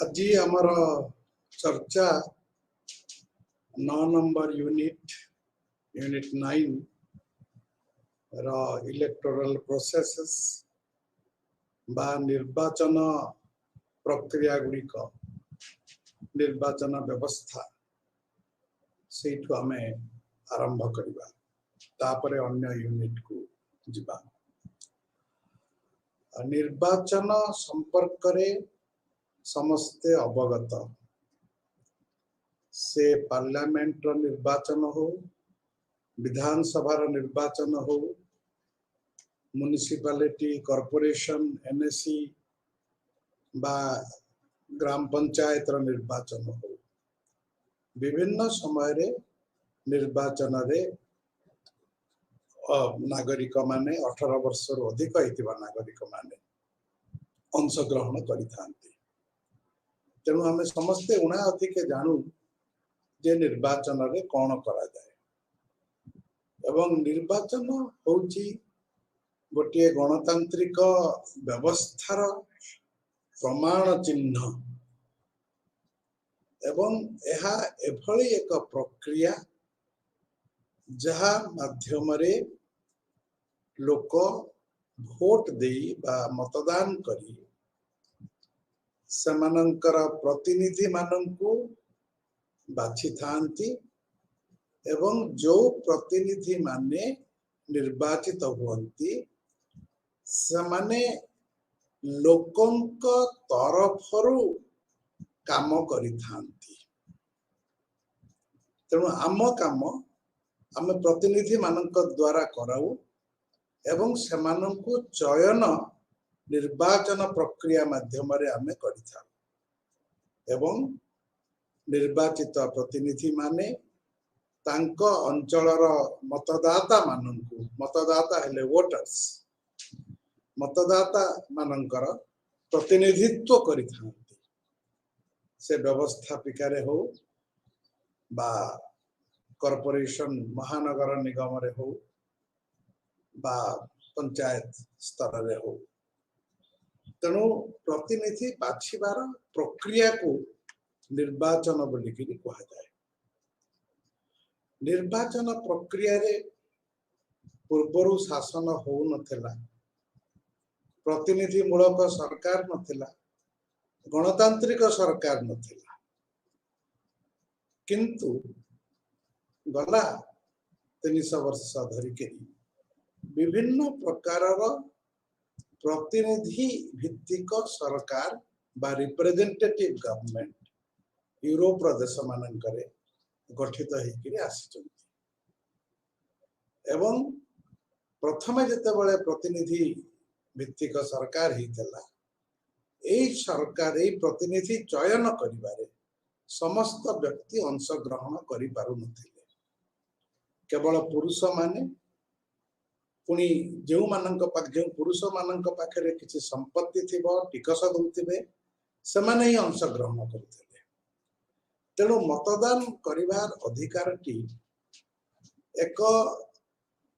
आज आमर चर्चा 9 नंबर यूनिट 9 इलेक्टोरल प्रोसेसेस बा निर्वाचन प्रक्रिया गुड़िक निर्वाचन व्यवस्था से आम आरंभ करवा तापर अन्य यूनिट को जीवा। निर्वाचन संपर्क रे समस्ते अवगत से पार्लियामेंट निर्वाचन हो विधानसभा निर्वाचन हो म्युनिसिपालिटी कॉर्पोरेशन एनएसी बा ग्राम पंचायत निर्वाचन हो विभिन्न समय रे निर्वाचन रे नागरिक माने 18 वर्ष रु अधिक होइतिबा नागरिक माने अंशग्रहण करिथांती। तेणु आम समस्ते उणा अधिके जानू जे निर्वाचन रे कौन करा जाए एवं निर्वाचन होउची गोटे गणतांत्रिक व्यवस्थार प्रमाण चिन्ह एवं यह एभली एक प्रक्रिया जहा माध्यम रे लोक भोट देई बा मतदान करी समानंकर प्रतिनिधि मानंकु बाछि थांती एवं जो प्रतिनिधि माने निर्वाचित हुअंती समाने लोकंक तरफरु काम करि थांती। तेणु आम काम आम प्रतिनिधि मानंक द्वारा कराऊ एवं सेमानंकु चयन निर्वाचन प्रक्रिया माध्यम रे आमे करिथा एवं निर्वाचित प्रतिनिधि माने तांको अंचलर मतदाता मानंकु मतदाता हेले वोटर्स मतदाता मानंकर प्रतिनिधित्व करिथांती से व्यवस्थापिका हो बा कॉर्पोरेशन महानगर निगम रे हो बा पंचायत स्तर रे हो। तेणु प्रतिनिधि बाछिबार प्रक्रिया को निर्वाचन बोलिकी कहा जाए। निर्वाचन प्रक्रिया रे पूर्वरु शासन हो नथिला प्रतिनिधि मूलक सरकार नथिला गणतांत्रिक सरकार नथिला किंतु गला 300 वर्ष धरिके विभिन्न प्रकार प्रतिनिधि भित्तिक सरकार बा रिप्रेजेंटेटिव गवर्नमेंट यूरोप देश मानकरे गठित होकर आसिचंती एवं प्रथमे जेतेबेले प्रतिनिधि भित्तिक सरकार हितला एई सरकार एई प्रतिनिधि चयन करिबारे समस्त व्यक्ति अंशग्रहण करि पारु नथिले केवल पुरुष माने पुणी जो मानक पाख जो पुरुष मानक पाखरे किछि संपत्ति थिबो टिकस दउथिबे सेमाने ही अंशग्रहण करथिले। तेणु मतदान करिवार अधिकार टी एक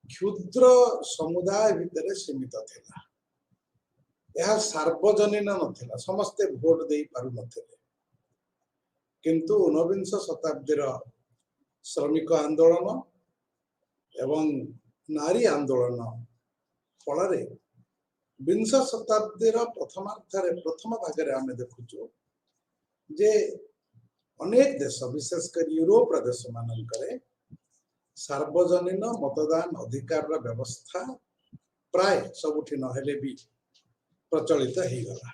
क्षुद्र समुदाय भितर सीमित थिला। यह सार्वजनीन नथिला समस्ते भोट देई पारु नथिले किंतु 19 शताब्दीर श्रमिक आंदोलन एवं नारी आंदोलन फल 20 शताब्दीर प्रथम भाग आम देखु जे अनेक देश विशेषकर यूरोप देश मानकरे सार्वजनीन मतदान अधिकार व्यवस्था प्राय सबुठी नहेले भी प्रचलित हो गला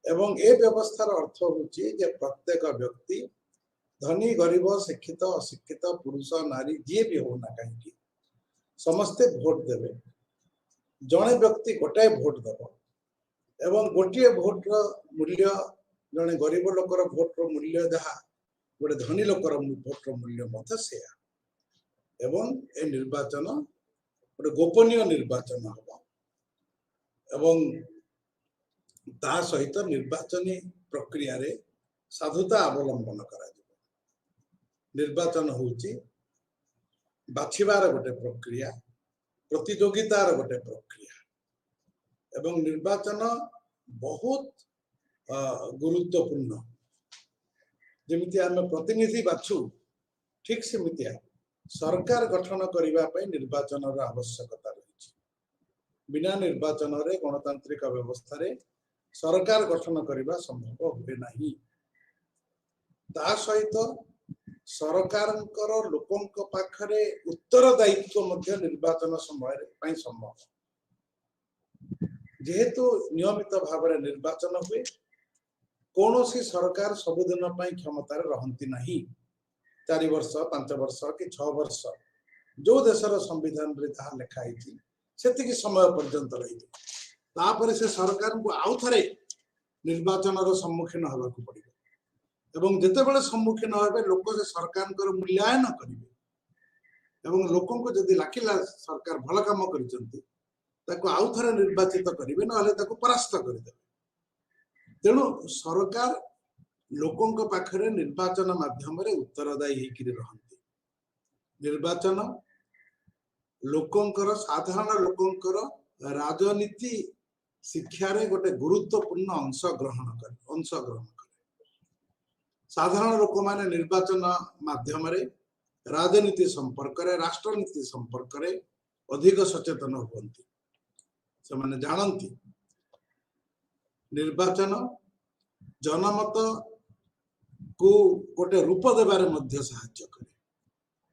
एवं ए व्यवस्थार अर्थ होची जे प्रत्येक व्यक्ति धनी गरीब शिक्षित अशिक्षित पुरुष नारी जी भी होना कहीं समस्ते भोट देवे जड़े व्यक्ति गोटाए भोट देव एवं गोटे भोट मूल्य जड़े गरीब लोकर भोट मूल्य जहाँ गोटे धनी लोकर भोट मूल्य मत से एवं ए निर्वाचन गोटे गोपनीय निर्वाचन हम एवं ता सहित निर्वाचनी प्रक्रिया रे साधुता अवलंबन करा निर्वाचन होची बाछिबार गोटे प्रक्रिया प्रतियोगितार गोटे प्रक्रिया एवं निर्वाचन बहुत गुरुत्वपूर्ण जमिति आम प्रतिनिधि बाछु ठीक सेमितिया सरकार गठन करने निर्वाचन आवश्यकता रही बिना निर्वाचन रे गणतांत्रिक व्यवस्था रे सरकार गठन करने संभव हुए नहीं ता सहित सरकार लोकों पाखरे उत्तरदायित्व मध्य निर्वाचन समय संभव जेहेतु नियमित भाव में निर्वाचन हुए कौन सी सरकार सबुदिन क्षमतार रहती नहीं 4 वर्ष 5 वर्ष कि 6 वर्ष जो देशर संविधान रे जहाँ लिखाई से समय पर्यंत रही तापर से सरकार को आउ थे निर्वाचन सम्मुखीन होगा पड़े एवं जितेबाला सम्मुखीन हे लोक से सरकार मूल्यांकन करेंगे लोकों को जदि लाखिला सरकार भल काम कर आउ थे निर्वाचित करेंगे ना परास्त करदे तेणु सरकार लोकों पाखरे निर्वाचन माध्यम उत्तरदायी रहती निर्वाचन लोकों साधारण लोकों राजनीति शिक्षा रे गोटे गुरुत्वपूर्ण अंश ग्रहण करे साधारण लोक माने निर्वाचन माध्यम राजनीति संपर्क रे राष्ट्रनीति संपर्क रे अधिक सचेतन होती से माने जानती निर्वाचन जनमत को गोटे रूप देवारे मध्य सहायता करे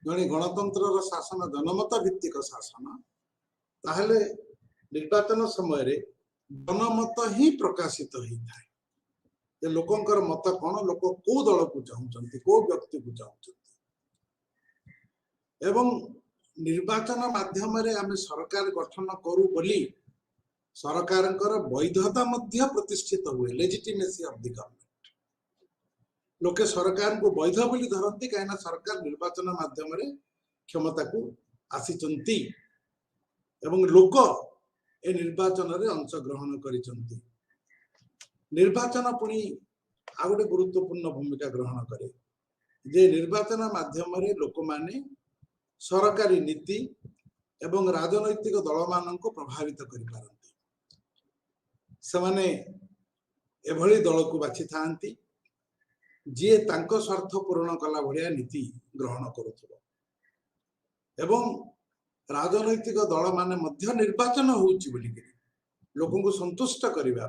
जने गणतंत्र शासन जनमत भित्तिक शासन ताहले निर्वाचन समय रे जनमत ही प्रकाशित होता है लोकंकर मत कौन लोक को दल को चाहते को व्यक्ति को चाहते एवं निर्वाचन माध्यम आम सरकार गठन करू बोली सरकार वैधता मध्य प्रतिष्ठित हुए लेजिटिमेसी ऑफ द गवर्नमेंट लोके सरकार को वैध बोली धरती कहीं सरकार निर्वाचन माध्यम क्षमता को आसीचंती एवं लोक ए निर्वाचन रे अंश ग्रहण करिसंती निर्वाचन पुणी आ गोटे गुरुत्वपूर्ण भूमिका ग्रहण करे जे निर्वाचन माध्यम लोक माने सरकारी नीति एवं राजनैतिक दल मान प्रभावित कर पारंती सेमाने एभली दल को बाछि थांती जे तांको स्वार्थ पूर्ण कला भलिया नीति ग्रहण करुथबो एवं राजनैतिक दल माने मध्य निर्वाचन होउची बोली लोकों को संतुष्ट करबा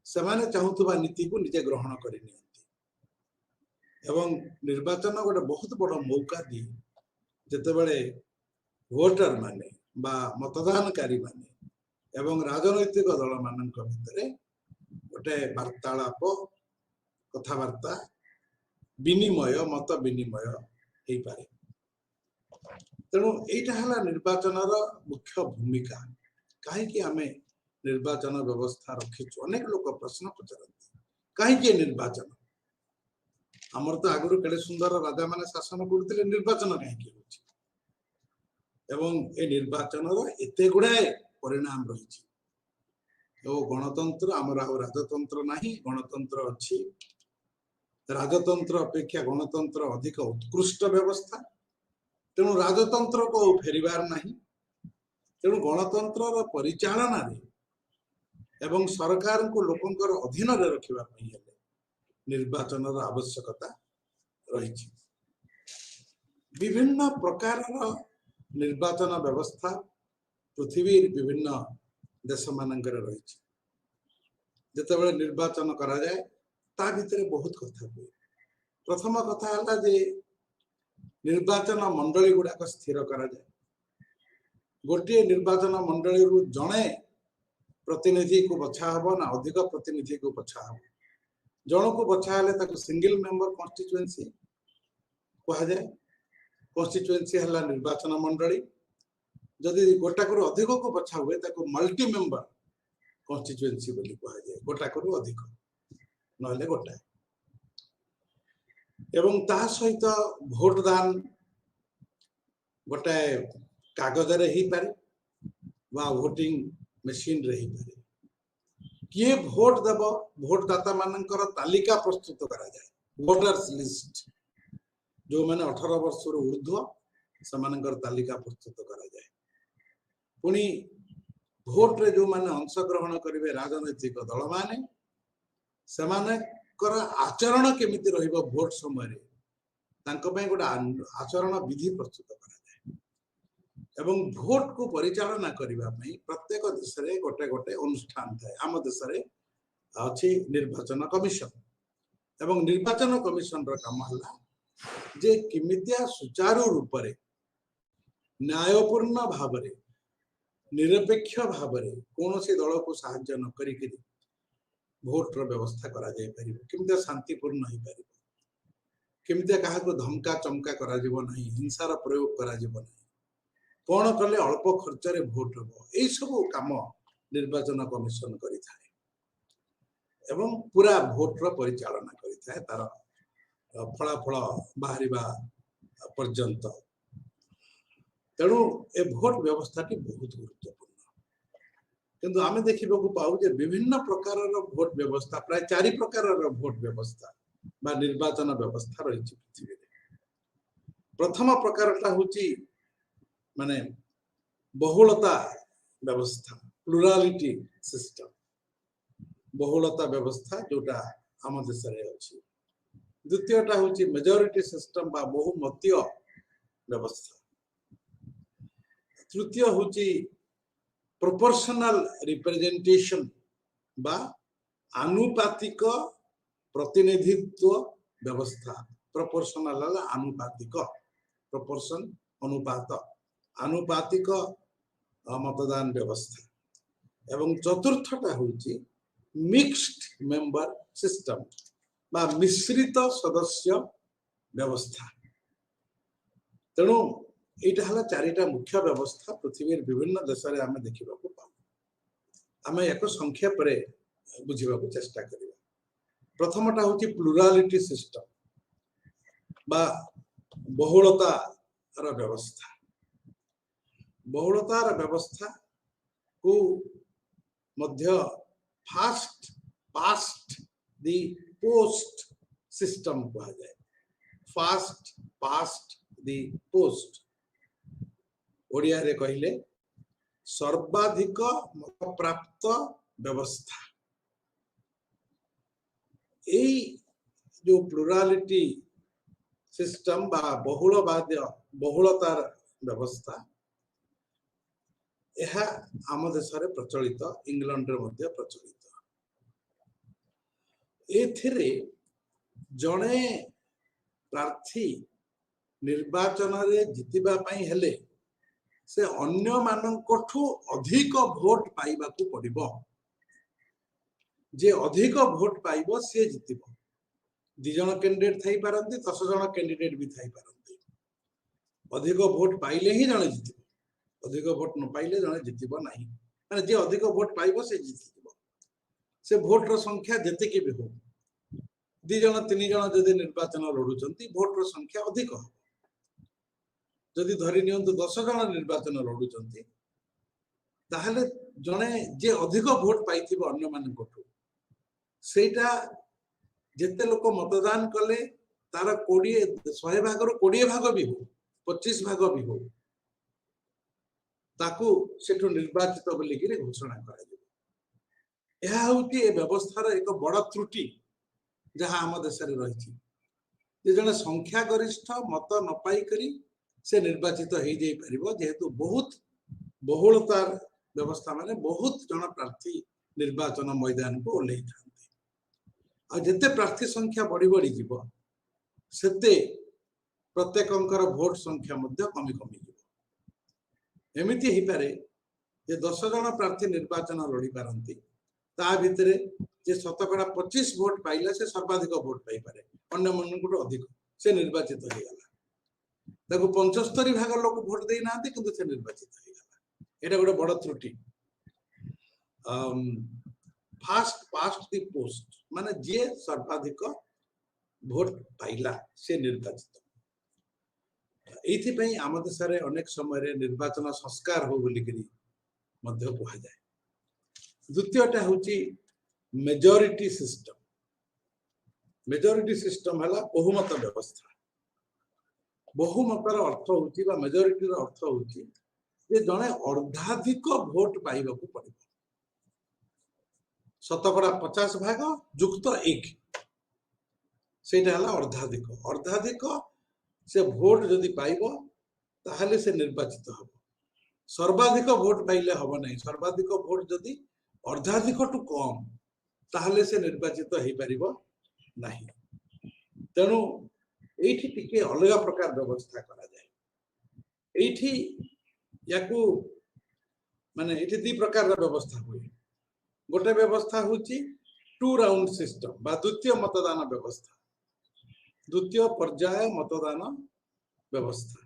सेमाने चाहूथबा नीति को निजे ग्रहण करि नियंती एवं निर्वाचन गोटे बहुत बड़ मौका दी जेतेबेले वोटर माने बा मतदानकारी माने एवं राजनैतिक दल मानक भितर गोटे वार्तालाप कथबार्ता विनिमय मत विनिमय हो पारे तेणु यहाँ निर्वाचन मुख्य भूमिका कहीं आम निर्वाचन व्यवस्था रखीचु अनेक लोग प्रश्न पचारती कहीं निर्वाचन आमर तो आगुरी केड़े सुंदर राजा माने शासन करते निर्वाचन कहीं एवं ए निर्वाचन एते गुड़ाए परिणाम रही गणतंत्र आमर आ राजतंत्र नहीं गणतंत्र अच्छी राजतंत्र अपेक्षा गणतंत्र अधिक उत्कृष्ट व्यवस्था तेणु राजतंत्र को फेरिबार नहीं तेणु गणतंत्र परिचालना एवं सरकार को लोकंकर अधीन रे रखिबा पई निर्वाचन आवश्यकता रही विभिन्न प्रकार निर्वाचन व्यवस्था पृथ्वी विभिन्न देश मानक रही जितेबाला निर्वाचन करा जाए ता भितर बहुत कथा हुए प्रथम कथा है जे निर्वाचन मंडली गुड़ाक स्थिर करा जाए गोटे निर्वाचन मंडली रु जड़े प्रतिनिधि को बछा हम ना अधिक प्रतिनिधि को बछा हम जन को बछा हेले सिंगल मेंबर कॉन्स्टिट्यूएंसी कह जाए कॉन्स्टिट्यूएंसी है निर्वाचन मंडली जदि गोटाक अधिक को बछा हुए मल्टी मेंबर कॉन्स्टिट्यूएंसी बोली कह जाए गोटाक अधिक ना गोटाए एवं ता सहित भोट दान गोटाए कागज रे ही पारे वा वोटिंग मशीन रे ही पारे किए भोट देव भोटदाता मानकर तालिका प्रस्तुत करा जाए वोटर्स लिस्ट जो मैंने 18 वर्ष ऊर्ध्व से तालिका प्रस्तुत करा जाए पुणी भोट रे जो मैंने अंशग्रहण करेंगे राजनैतिक दल माने ସେମାନଙ୍କର ଆଚରଣ କେମିତି ରହିବ ଭୋଟ ସମୟରେ ତାଙ୍କ ପାଇଁ ଗୋଟେ ଆଚରଣ ବିଧି ପ୍ରସ୍ତୁତ କରାଯାଏ ଏବଂ ଭୋଟ କୁ ପରିଚାଳନା କରିବା ପାଇଁ ପ୍ରତ୍ୟେକ ଦେଶରେ ଗୋଟେ ଗୋଟେ ଅନୁଷ୍ଠାନ ଥାଏ। ଆମ ଦେଶରେ ଅଛି ନିର୍ବାଚନ କମିଶନ ଏବଂ ନିର୍ବାଚନ କମିଶନର କାମ ହେଲା ଯେ କେମିତିଆ ସୁଚାରୁ ରୂପରେ ନ୍ୟାୟପୂର୍ଣ୍ଣ ଭାବରେ ନିରପେକ୍ଷ ଭାବରେ କୌଣସି ଦଳକୁ ସାହାଯ୍ୟ ନ କରିକି ଭୋଟର ବ୍ୟବସ୍ଥା କରାଯାଇ ପାରିବ, କେମିତିଆ ଶାନ୍ତିପୂର୍ଣ୍ଣ ହେଇପାରିବ, କେମିତିଆ କାହାକୁ ଧମକା ଚମକା କରାଯିବ ନାହିଁ, ହିଂସାର ପ୍ରୟୋଗ କରାଯିବ ନାହିଁ, କଣ କଲେ ଅଳ୍ପ ଖର୍ଚ୍ଚରେ ଭୋଟ ହେବ, ଏଇ ସବୁ କାମ ନିର୍ବାଚନ କମିଶନ କରିଥାଏ ଏବଂ ପୁରା ଭୋଟର ପରିଚାଳନା କରିଥାଏ ତାର ଫଳାଫଳ ବାହାରିବା ପର୍ଯ୍ୟନ୍ତ। ତେଣୁ ଏ ଭୋଟ ବ୍ୟବସ୍ଥାଟି ବହୁତ ଗୁରୁତ୍ୱପୂର୍ଣ୍ଣ। କିନ୍ତୁ ଆମେ ଦେଖିବାକୁ ପାଉ ଯେ ବିଭିନ୍ନ ପ୍ରକାରର ଭୋଟ ବ୍ୟବସ୍ଥା, ପ୍ରାୟ 4 ପ୍ରକାରର ଭୋଟ ବ୍ୟବସ୍ଥା ବା ନିର୍ବାଚନ ବ୍ୟବସ୍ଥା ରହିଛି ପୃଥିବୀରେ। ପ୍ରଥମ ପ୍ରକାରଟା ହଉଛି ମାନେ ବହୁଳତା ବ୍ୟବସ୍ଥା, ପ୍ଲୁରାଲିଟି ସିଷ୍ଟମ, ବହୁଳତା ବ୍ୟବସ୍ଥା ଯୋଉଟା ଆମ ଦେଶରେ ଅଛି। ଦ୍ୱିତୀୟଟା ହଉଛି ମେଜରିଟି ସିଷ୍ଟମ ବା ବହୁମତୀୟ ବ୍ୟବସ୍ଥା। ତୃତୀୟ ହଉଛି ପ୍ରୋପୋର୍ସନାଲ ରିପ୍ରେଜେଣ୍ଟେସନ বা আনুপাতিক প্রতিনিধিত্ব ব্যবস্থা। প্রপোর্শনাল হল আনুপাতিক, প্রপোর্শন অনুপাত, আনুপাতিক মতদান ব্যবস্থা। এবং চতুর্থটা হচ্ছে মিক্সড মেম্বার সিস্টেম বা মিশ্রিত সদস্য ব্যবস্থা। তেণু এইটা হল 4টা মুখ্য ব্যবস্থা পৃথিবীর বিভিন্ন দেশে আমি দেখা পাও। আমি এক সংক্ষেপে বুঝা চেষ্টা করা। প্রথমটা হচ্ছে প্লুরালিটি সিস্টেম বা বহুলতার ব্যবস্থা। বহুলতার ব্যবস্থা কু মধ্য first past the post system কহা যায়। ফার্স্ট পাস্ট দি পোস্ট ওড়িয়ারে কহিলে সর্বাধিক মতপ্রাপ্ত ব্যবস্থা। এই যে প্লুরালিটি সিস্টেম বা বহুলতার ব্যবস্থা ଏହା ଆମ ଦେଶରେ ପ୍ରଚଳିତ, ଇଂଲଣ୍ଡରେ ମଧ୍ୟ ପ୍ରଚଳିତ। ଏଥିରେ ଜଣେ ପ୍ରାର୍ଥୀ ନିର୍ବାଚନରେ ଜିତିବା ପାଇଁ ହେଲେ ସେ ଅନ୍ୟ ମାନଙ୍କଠୁ ଅଧିକ ଭୋଟ ପାଇବାକୁ ପଡିବ। ଯେ ଅଧିକ ଭୋଟ ପାଇବ ସେ ଜିତିବ। 2 ଜଣ କ୍ୟାଣ୍ଡିଡେଟ୍ ଥାଇ ପାରନ୍ତି, 10 ଜଣ କ୍ୟାଣ୍ଡିଡେଟ୍ ବି ଥାଇ ପାରନ୍ତି। ଅଧିକ ଭୋଟ ପାଇଲେ ହିଁ ଜଣେ ଜିତିବ, ଅଧିକ ଭୋଟ ନ ପାଇଲେ ଜଣେ ଜିତିବ ନାହିଁ। ମାନେ ଯେ ଅଧିକ ଭୋଟ ପାଇବ ସେ ଜିତିଯିବ। ସେ ଭୋଟର ସଂଖ୍ୟା ଯେତିକି ବି ହଉ, 2 ଜଣ 3 ଜଣ ଯଦି ନିର୍ବାଚନ ଲଢୁଛନ୍ତି ଭୋଟର ସଂଖ୍ୟା ଅଧିକ ହବ। ଯଦି ଧରି ନିଅନ୍ତୁ 10 ଜଣ ନିର୍ବାଚନ ଲଢୁଛନ୍ତି ତାହେଲେ ଜଣେ ଯେ ଅଧିକ ଭୋଟ ପାଇଥିବ ଅନ୍ୟ ମାନଙ୍କଠୁ ସେଇଟା ଯେତେ ଲୋକ ମତଦାନ କଲେ ତାର 100 ଭାଗରୁ 20 ଭାଗ ବି ହଉ, 25 ଭାଗ ବି ହଉ, ତାକୁ ସେଠୁ ନିର୍ବାଚିତ ବୋଲିକିରି ଘୋଷଣା କରାଯିବ। ଏହା ହେଉଛି ଏ ବ୍ୟବସ୍ଥାର ଏକ ବଡ଼ ତ୍ରୁଟି ଯାହା ଆମ ଦେଶରେ ରହିଛି। ଯେ ଜଣେ ସଂଖ୍ୟା ଗରିଷ୍ଠ ମତ ନ ପାଇକରି ସେ ନିର୍ବାଚିତ ହେଇଯାଇ ପାରିବ, ଯେହେତୁ ବହୁତ ବହୁଳତାର ବ୍ୟବସ୍ଥା ମାନେ ବହୁତ ଜଣ ପ୍ରାର୍ଥୀ ନିର୍ବାଚନ ମଇଦାନକୁ ଓହ୍ଲେଇଥାନ୍ତି। ଆଉ ଯେତେ ପ୍ରାର୍ଥୀ ସଂଖ୍ୟା ବଢି ବଢି ଯିବ ସେତେ ପ୍ରତ୍ୟେକଙ୍କର ଭୋଟ ସଂଖ୍ୟା ମଧ୍ୟ କମି କମିଯିବ। ଏମିତି ହେଇପାରେ ଯେ 10 ଜଣ ପ୍ରାର୍ଥୀ ନିର୍ବାଚନ ଲଢି ପାରନ୍ତି, ତା ଭିତରେ ଯେ ଶତକଡ଼ା 25 ଭୋଟ ପାଇଲା ସେ ସର୍ବାଧିକ ଭୋଟ ପାଇପାରେ, ଅନ୍ୟମାନଙ୍କଠୁ ଅଧିକ, ସେ ନିର୍ବାଚିତ ହେଇଗଲା। ତାକୁ 75 ଭାଗ ଲୋକ ଭୋଟ ଦେଇନାହାନ୍ତି କିନ୍ତୁ ସେ ନିର୍ବାଚିତ ହେଇଗଲା। ଏଇଟା ଗୋଟେ ବଡ଼ ତ୍ରୁଟି। ଫାଷ୍ଟ ପାଷ୍ଟ ଦି ପୋଷ୍ଟ ମାନେ ଯିଏ ସର୍ବାଧିକ ଭୋଟ ପାଇଲା ସେ ନିର୍ବାଚିତ। এইଥିପାଇଁ ଆମ ଦେଶରେ ଅନେକ ସମୟରେ ନିର୍ବାଚନ ସଂସ୍କାର ହଉ ବୋଲିକିରି ମଧ୍ୟ କୁହାଯାଏ। ଦ୍ୱିତୀୟଟା ହେଉଛି ମେଜରିଟି ସିଷ୍ଟମ। ମେଜରିଟି ସିଷ୍ଟମ ହେଲା ବହୁମତ ବ୍ୟବସ୍ଥା। ବହୁମତର ଅର୍ଥ ହେଉଛି ବା ମେଜରିଟିର ଅର୍ଥ ହେଉଛି ଯେ ଜଣେ ଅର୍ଦ୍ଧାଧିକ ଭୋଟ ପାଇବାକୁ ପଡିବ। शतकड़ा 50 भाग जुक्त 1 सेटा हला अर्धाधिक अर्धाधिक से भोट जदि पाइबो ताहले से निर्वाचित हबो सर्वाधिक भोट पाइले हबो नहीं सर्वाधिक भोट जदि अर्धाधिक टू कम ताहले से निर्वाचित हो पारिबो नहीं तेणु एठी टिके अलग प्रकार व्यवस्था करा जाए एठी याकू माने एठी दी प्रकार व्यवस्था हुए गोटे व्यवस्था होची 2 राउंड सिस्टम बा द्वितीय मतदान व्यवस्था द्वितीय पर्याय मतदान व्यवस्था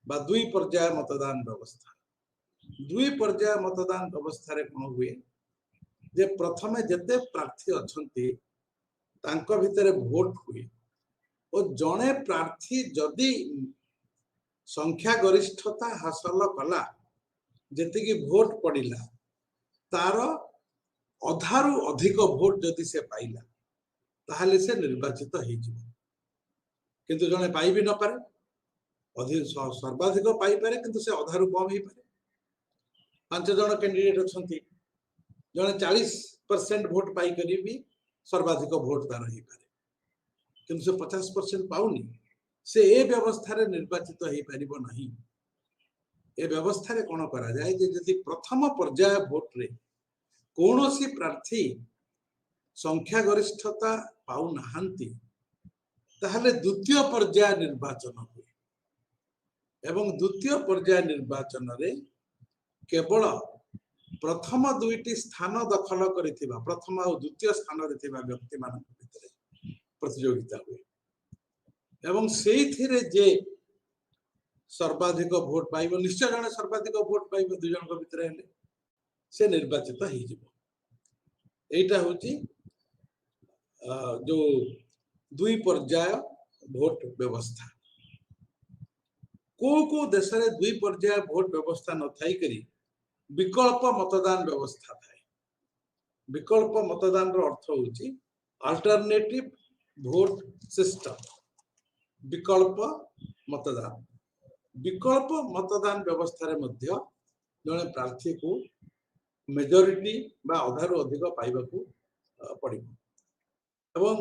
बा दुई पर्याय मतदान व्यवस्था दुई पर्याय मतदान व्यवस्था रे कोन हुए जे प्रथमे जते प्रार्थी अछंती तांको भितरे वोट हुए और जणे प्रार्थी जदि संख्या गरिष्ठता हासिल कला जेतिकी वोट पड़िला तार अधारु अधिक वोट जदि से पाइला ताहले से निर्वाचित हो जिवो किंतु जणे पाई भी न पारे अधिक सर्वाधिक पाई पारे किंतु से अधारु कम ही पारे 5 जण कैंडिडेट अछंती जणे 40% वोट पाई करी भी सर्वाधिक वोट तार ही पारे किंतु से 50% पाउनी से ए व्यवस्था रे निर्वाचित हो पारिबो नहीं ए व्यवस्था रे कोन करा जाय जे यदि प्रथम पर्याय वोट रे कोनोसी प्रार्थी संख्या गरिष्ठता पाउ नहांती ताहले द्वितीय पर्याय निर्वाचन हुए एवं द्वितीय पर्याय निर्वाचन रे केवल प्रथम दुईटी स्थान दखल करिथिबा प्रथम और द्वितीय स्थान रे थिबा व्यक्ति मान भितरे प्रतियोगिता हुए एवं सेइथिरे जे सर्वाधिक वोट पाइबो निश्चय जने सर्वाधिक वोट पाइबो दुई जन भितरे हेले से निर्वाचित हो जिवो एटा होची जो दुई पर्याय वोट व्यवस्था को देश रे दुई पर्याय वोट व्यवस्था न थाई करी विकल्प मतदान व्यवस्था थाए विकल्प मतदान रो अर्थ होची अल्टरनेटिव वोट सिस्टम विकल्प मतदान व्यवस्था रे मध्य जने प्रार्थी को मेजॉरिटी बा अधारु अधिक पाइबा को पड़िबो एवं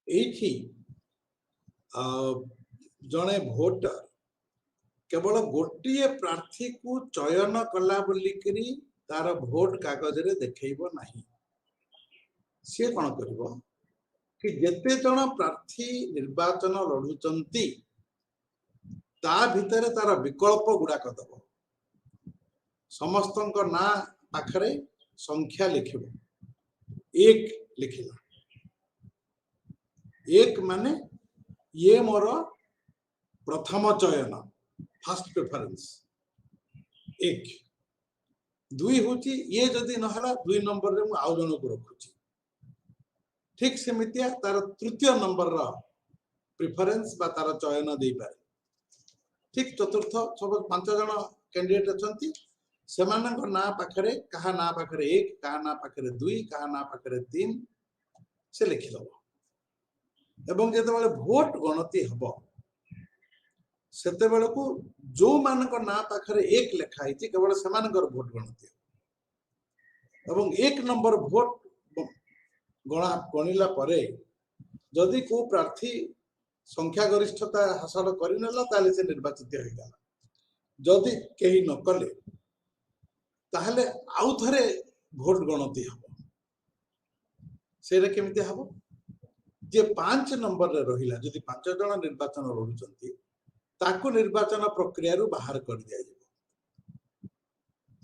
एठी जने वोटर केवल गोटे प्रार्थी को चयन कला बोली करी तार वोट कागज रे देखैबो नहीं से कोन करबो कि जेते जन प्रार्थी निर्वाचन लढुचंती ता भितरे तार विकल्प गुडा दबो समस्त ना पाखरे संख्या लिखिबो एक लिखिला एक माने ये मोर प्रथम चयन फर्स्ट प्रेफरेंस एक दुई होची ये जदि नहला दुई नंबर रे मु आउ जन को रखुची ठीक सेमितिया तार तृतीय नंबर रा प्रेफरेंस बा तार चयन देई पारे ठीक चतुर्थ सब 5 जन कैंडिडेट अछंती सेमानक ना पाखरे कहा ना पाखरे एक कहा ना पाखरे दुई कहा ना पाखरे 3 से लिखि दबो एवं जेते बेले वोट गणति हबो सेते बेले को जो मानक ना पाखरे एक लेखा हिची केवल सेमानकर वोट गणति एवं एक नंबर वोट गणा गणिला परे जदि को प्रार्थी संख्या गरिष्ठता हासिल करिनला ताले से निर्वाचित हो गला जदि केही न कले ताहले आउ थरे वोट गणति हबो सेरे केमिति हबो जे 5 नंबर रे रहिला जदि 5 जण निर्वाचन लढुचंती ताको निर्वाचन प्रक्रिया रु बाहर कर दिया जेबो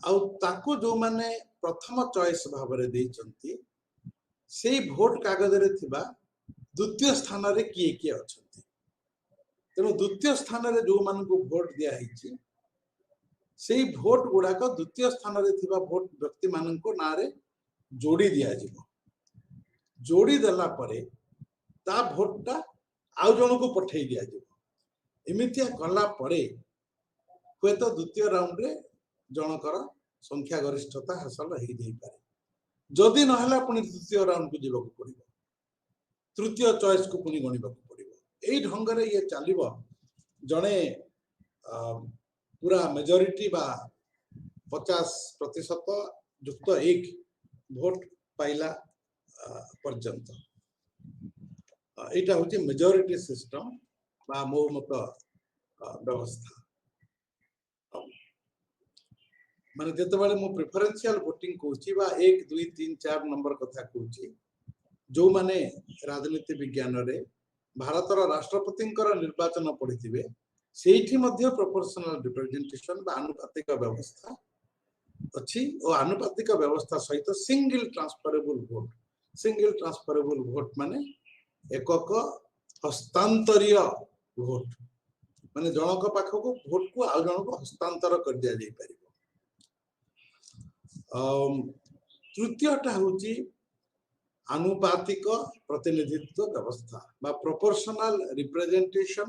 आउ ताको जो माने प्रथम चॉइस भाव रे देइचंती सेई वोट कागज रे थिबा द्वितीय स्थान रे किए अछंती तेनो द्वितीय स्थान रे जो मान को वोट दिया हिची सेई वोट गुडा को द्वितीय स्थान रे थिबा वोट व्यक्ति मान को ना रे जोड़ी दिया जिवो जोड़ी देला परे ता वोटटा आउ जण को पठेई दिया जिवो एमितिया कला परे हुए तो द्वितीय राउंड रे जनकर संख्या गरिष्ठता हासिल हेई देई पारे जदि नहला पुनी तृतीय राउंड को जीवा को पड़िबो तृतीय चॉइस को पुनी गणिबा को पड़िबो एई ढंग रे ये चालिबो जणे पूरा मेजॉरिटी बा 50% जुक्त 1 भोट पाइला पर्यंत एटा होची मेजॉरिटी सिस्टम बा बहुमत व्यवस्था माने जते बेले मो प्रेफरेंशियल वोटिंग कहूची बा 1 2 3 4 नंबर कथा कहूची जो माने राजनीति विज्ञान रे भारतर राष्ट्रपति निर्वाचन पड़िथिबे सेठी मध्य प्रोपोर्शनल रिप्रेजेंटेशन बा आनुपातिक व्यवस्था अच्छी और आनुपातिक व्यवस्था सहित सिंगल ट्रांसफरेबल वोट माने एकक हस्तांतरीय वोट माने जनक पाखक वोट को आ जनक हस्तांतर कर दिया जाई परिबो तृतीयटा होची आनुपातिक प्रतिनिधित्व व्यवस्था बा प्रोपोर्शनल रिप्रेजेंटेशन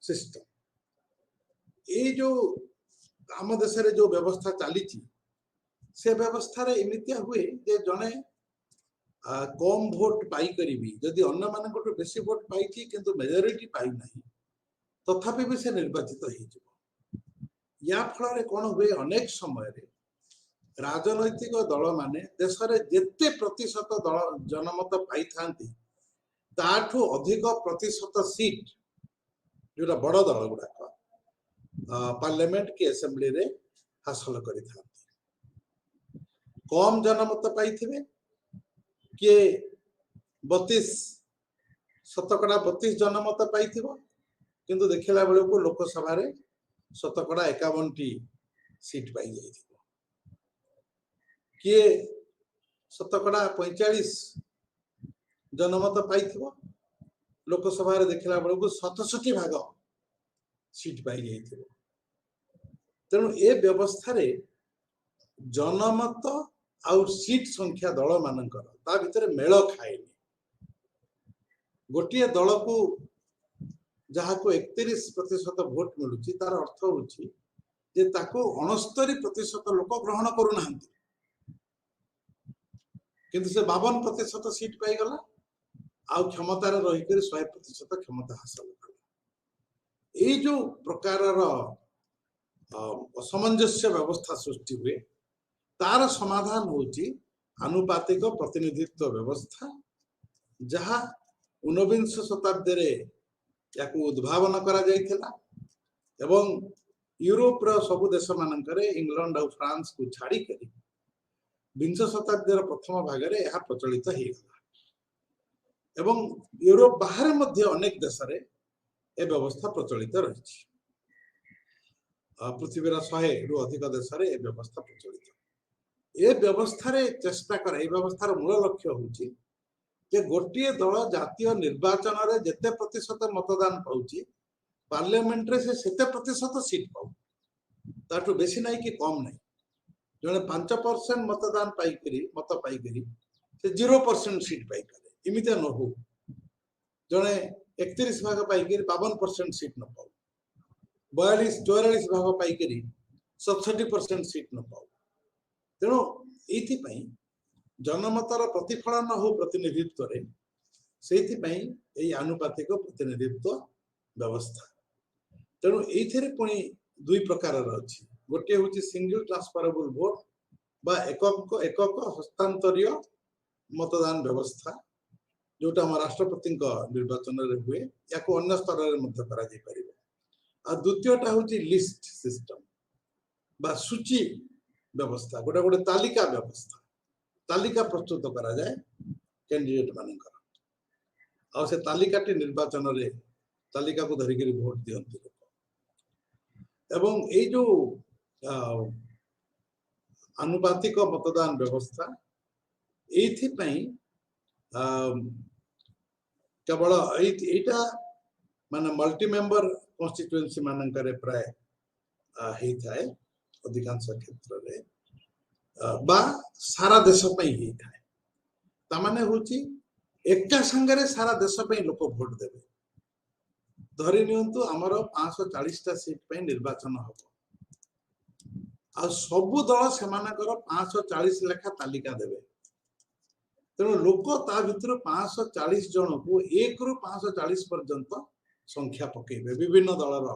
सिस्टम ए जो आम देश रे जो व्यवस्था चली से व्यवस्था रे एमितिया हुए जे जने कम वोट पाई करिवि जदि अन्य माने को बेसी वोट पाई थी किंतु मेजॉरिटी पाई नहीं तथापि भी से निर्वाचित हो जिवो या फल रे कोन हुए अनेक समय रे राजनैतिक दल माने देश रे जेते प्रतिशत दल जनमत पाई थांती ताठू अधिक प्रतिशत सीट जोरा बड़ दल गुडा पार्लियामेंट की असेंबली रे हासिल करि थांती कम जनमत पाई थिबे के 32 शतकड़ा 32 जनमत पाई थिबो किंतु देखिला बेले को लोकसभा रे शतकड़ा 51 टी सीट पाई जाई थिबो किए शतकड़ा 45 जनमत पाई थिबो लोकसभा रे देखिला बेले को 67 भाग सीट पाई जाई थिबो तेणु ए व्यवस्था रे जनमत आउ सीट संख्या दल मानकर ता भितर मेल खाएनी गोटे दल को जहा को 31% वोट मिलुची तार अर्थ होची जे ताको 69% लोक ग्रहण करू नाहंती किंतु से 52% सीट पाई गला आउ क्षमता रे रही कर 100% क्षमता हासिल कला ए जो प्रकार रो असमंजस्य व्यवस्था सृष्टि हुए तार समाधान होची आनुपातिक प्रतिनिधित्व व्यवस्था जहा 19 शताब्दी रे याकू उद्भावन करा जायथिला एवं यूरोप रो सब देश मानकरे इंग्लैंड और फ्रांस को छाड़ी करी 20 शताब्दी रो प्रथम भाग रे यह प्रचलित हे गला एवं यूरोप बाहर मध्य अनेक देश रे ए व्यवस्था प्रचलित रही पृथ्वी रो 100 रु अधिक देश रे ए व्यवस्था प्रचलित ए व्यवस्था रे चेष्टा कर ए व्यवस्था रो मूल लक्ष्य होची जे गोटिए दल जातीय निर्वाचन रे जेते प्रतिशत मतदान पाउची पार्लियामेंट रे से सेते प्रतिशत सीट पाउ ताटू बेसी नाही कि कम नाही जने 5% मतदान पाई करी मत पाई करी से 0% सीट पाई करे इमिते न हो जने 31 भाग पाई करी 52% सीट न पाउ 42 44 भाग पाई करी 67% सीट न पाउ तेणु एथि पई जनमतर प्रतिफलन हो प्रतिनिधित्व रे सेथि पई एई आनुपातिक प्रतिनिधित्व व्यवस्था तेणु एथिरे पुनी दुई प्रकार अछि गोटे होची सिंगल ट्रांसफरेबल वोट बा एकक हस्तांतरीय मतदान व्यवस्था जोटा हम राष्ट्रपति निर्वाचन रे हुए याको अन्य स्तर रे मध्य करा जाय परिबो आ द्वितीयटा होची लिस्ट सिस्टम बा सूची व्यवस्था गोटे गोटे तालिका व्यवस्था तालिका प्रस्तुत करा जाए कैंडिडेट मानकर आ से तालिकाटी निर्वाचन रे तालिका को धरि के वोट दियंती लोक एवं ए जो आनुपातिक मतदान व्यवस्था एथि पई केवल एटा माने मल्टी मेंबर कॉन्स्टिट्यूएंसी मानकर प्राय हे थाए अधिकांश क्षेत्र रे बा सारा देश पई हे थाए ता माने होची एका संगे सारा देश पई लोक वोट देबे धरि नियंतु हमर 540 टा सीट पई निर्वाचन हबो आ सब दल सेमानकर 540 लेखा तालिका देबे तेणु लोक ता भितर 540 जन को 1 रु 540 पर्यंत संख्या पकेबे विभिन्न दलर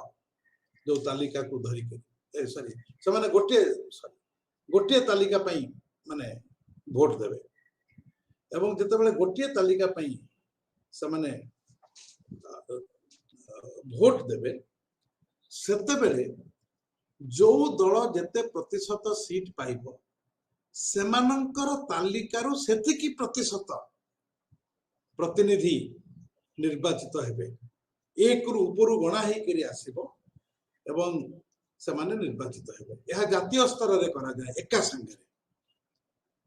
जो तालिका को धरि के सॉरी से माने गोटे तालिका पई माने भोट देवे एवं जितेबाला गोटे तालिका से माने भोट देवे सेतेबेले जो दल जेते प्रतिशत सीट पाइबो सेमानंकर तालिकारु सेतिकी प्रतिशत प्रतिनिधि निर्वाचित हेबे एक रु ऊपर गणा हे करी आसीबो एवं सेमाने निर्वाचित हेबे यह जातीय स्तर रे करा जाय एका संगे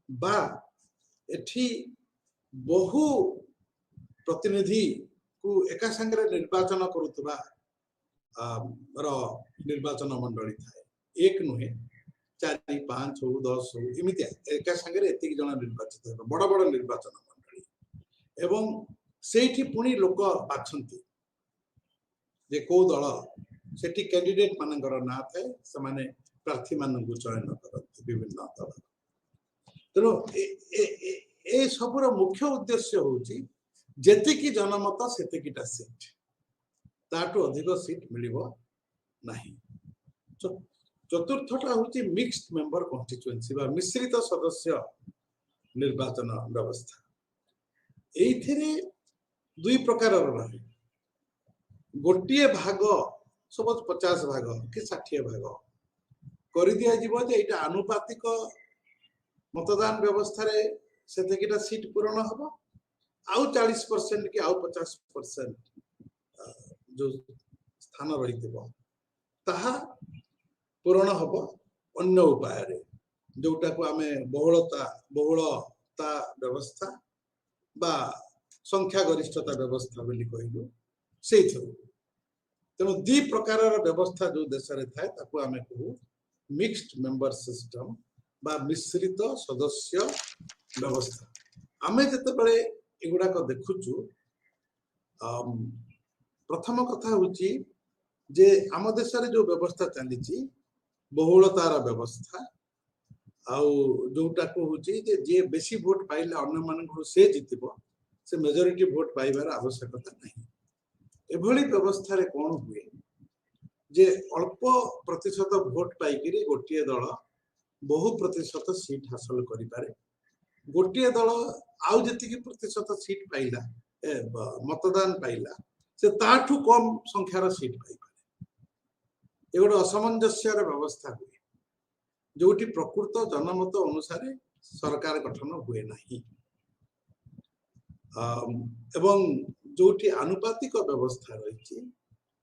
बा एठी बहु प्रतिनिधि को एका संगे निर्वाचन करुतबा निर्वाचन मंडली थाए एक नुहे 4 5 6 10 इमितिया एका संगे एतिक जन निर्वाचित हेबे बड़ बड़ निर्वाचन मंडली एवं सेठी पुणी लोक बाछंती जे को दल सेठी कैंडिडेट मानकर ना थाए से माने प्रार्थी मान को चयन करते विभिन्न दल तेणु ए सबुर मुख्य उद्देश्य होची जेतिकी जनमत सेतिकीटा सीट ताटू अधिक सीट मिलिबो नाही चतुर्थटा होची मिक्स्ड मेंबर कॉन्स्टिट्यूएंसी बा मिश्रित सदस्य निर्वाचन व्यवस्था एथिरे दुई प्रकार रहे गोटे भाग सपोज 50 भाग कि 60 भाग कर दिया जीवो जे एटा आनुपातिक मतदान व्यवस्था रे सेतेकिटा सीट पूर्ण हबो आउ 40% कि आउ 50% जो स्थान रही ताहा पूर्ण हब अन्य उपाय रे जोटा को आमे बहुलता व्यवस्था बा संख्या गरिष्ठता व्यवस्था बोली कहलु से तेणु दी प्रकार व्यवस्था जो देश रे थाए ताको आमे कहू मिक्स्ड मेंबर सिस्टम बा मिश्रित सदस्य व्यवस्था आमे जते बळे एगुडा को देखुचु प्रथम कथा होची जे आम देश रे जो व्यवस्था चली बहुलतार व्यवस्था आउ जोटा को होची जे बेसी वोट पाइले अन्य मान से जितिबो से मेजॉरिटी वोट पाइबार आवश्यकता नहीं एभली व्यवस्था रे कोन हुए जे अल्प प्रतिशत वोट पाइकरी गोटे दल बहु प्रतिशत सीट हासिल करि पारे गोटे दल आउ जति प्रतिशत सीट पाइला मतदान पाइला से ताठू कम संख्यार सीट पाई पारे एगोटे असमंजस्य व्यवस्था हुए जोटी प्रकृत जनमत अनुसार सरकार गठन हुए नहीं एवं जोटी आनुपातिक व्यवस्था रही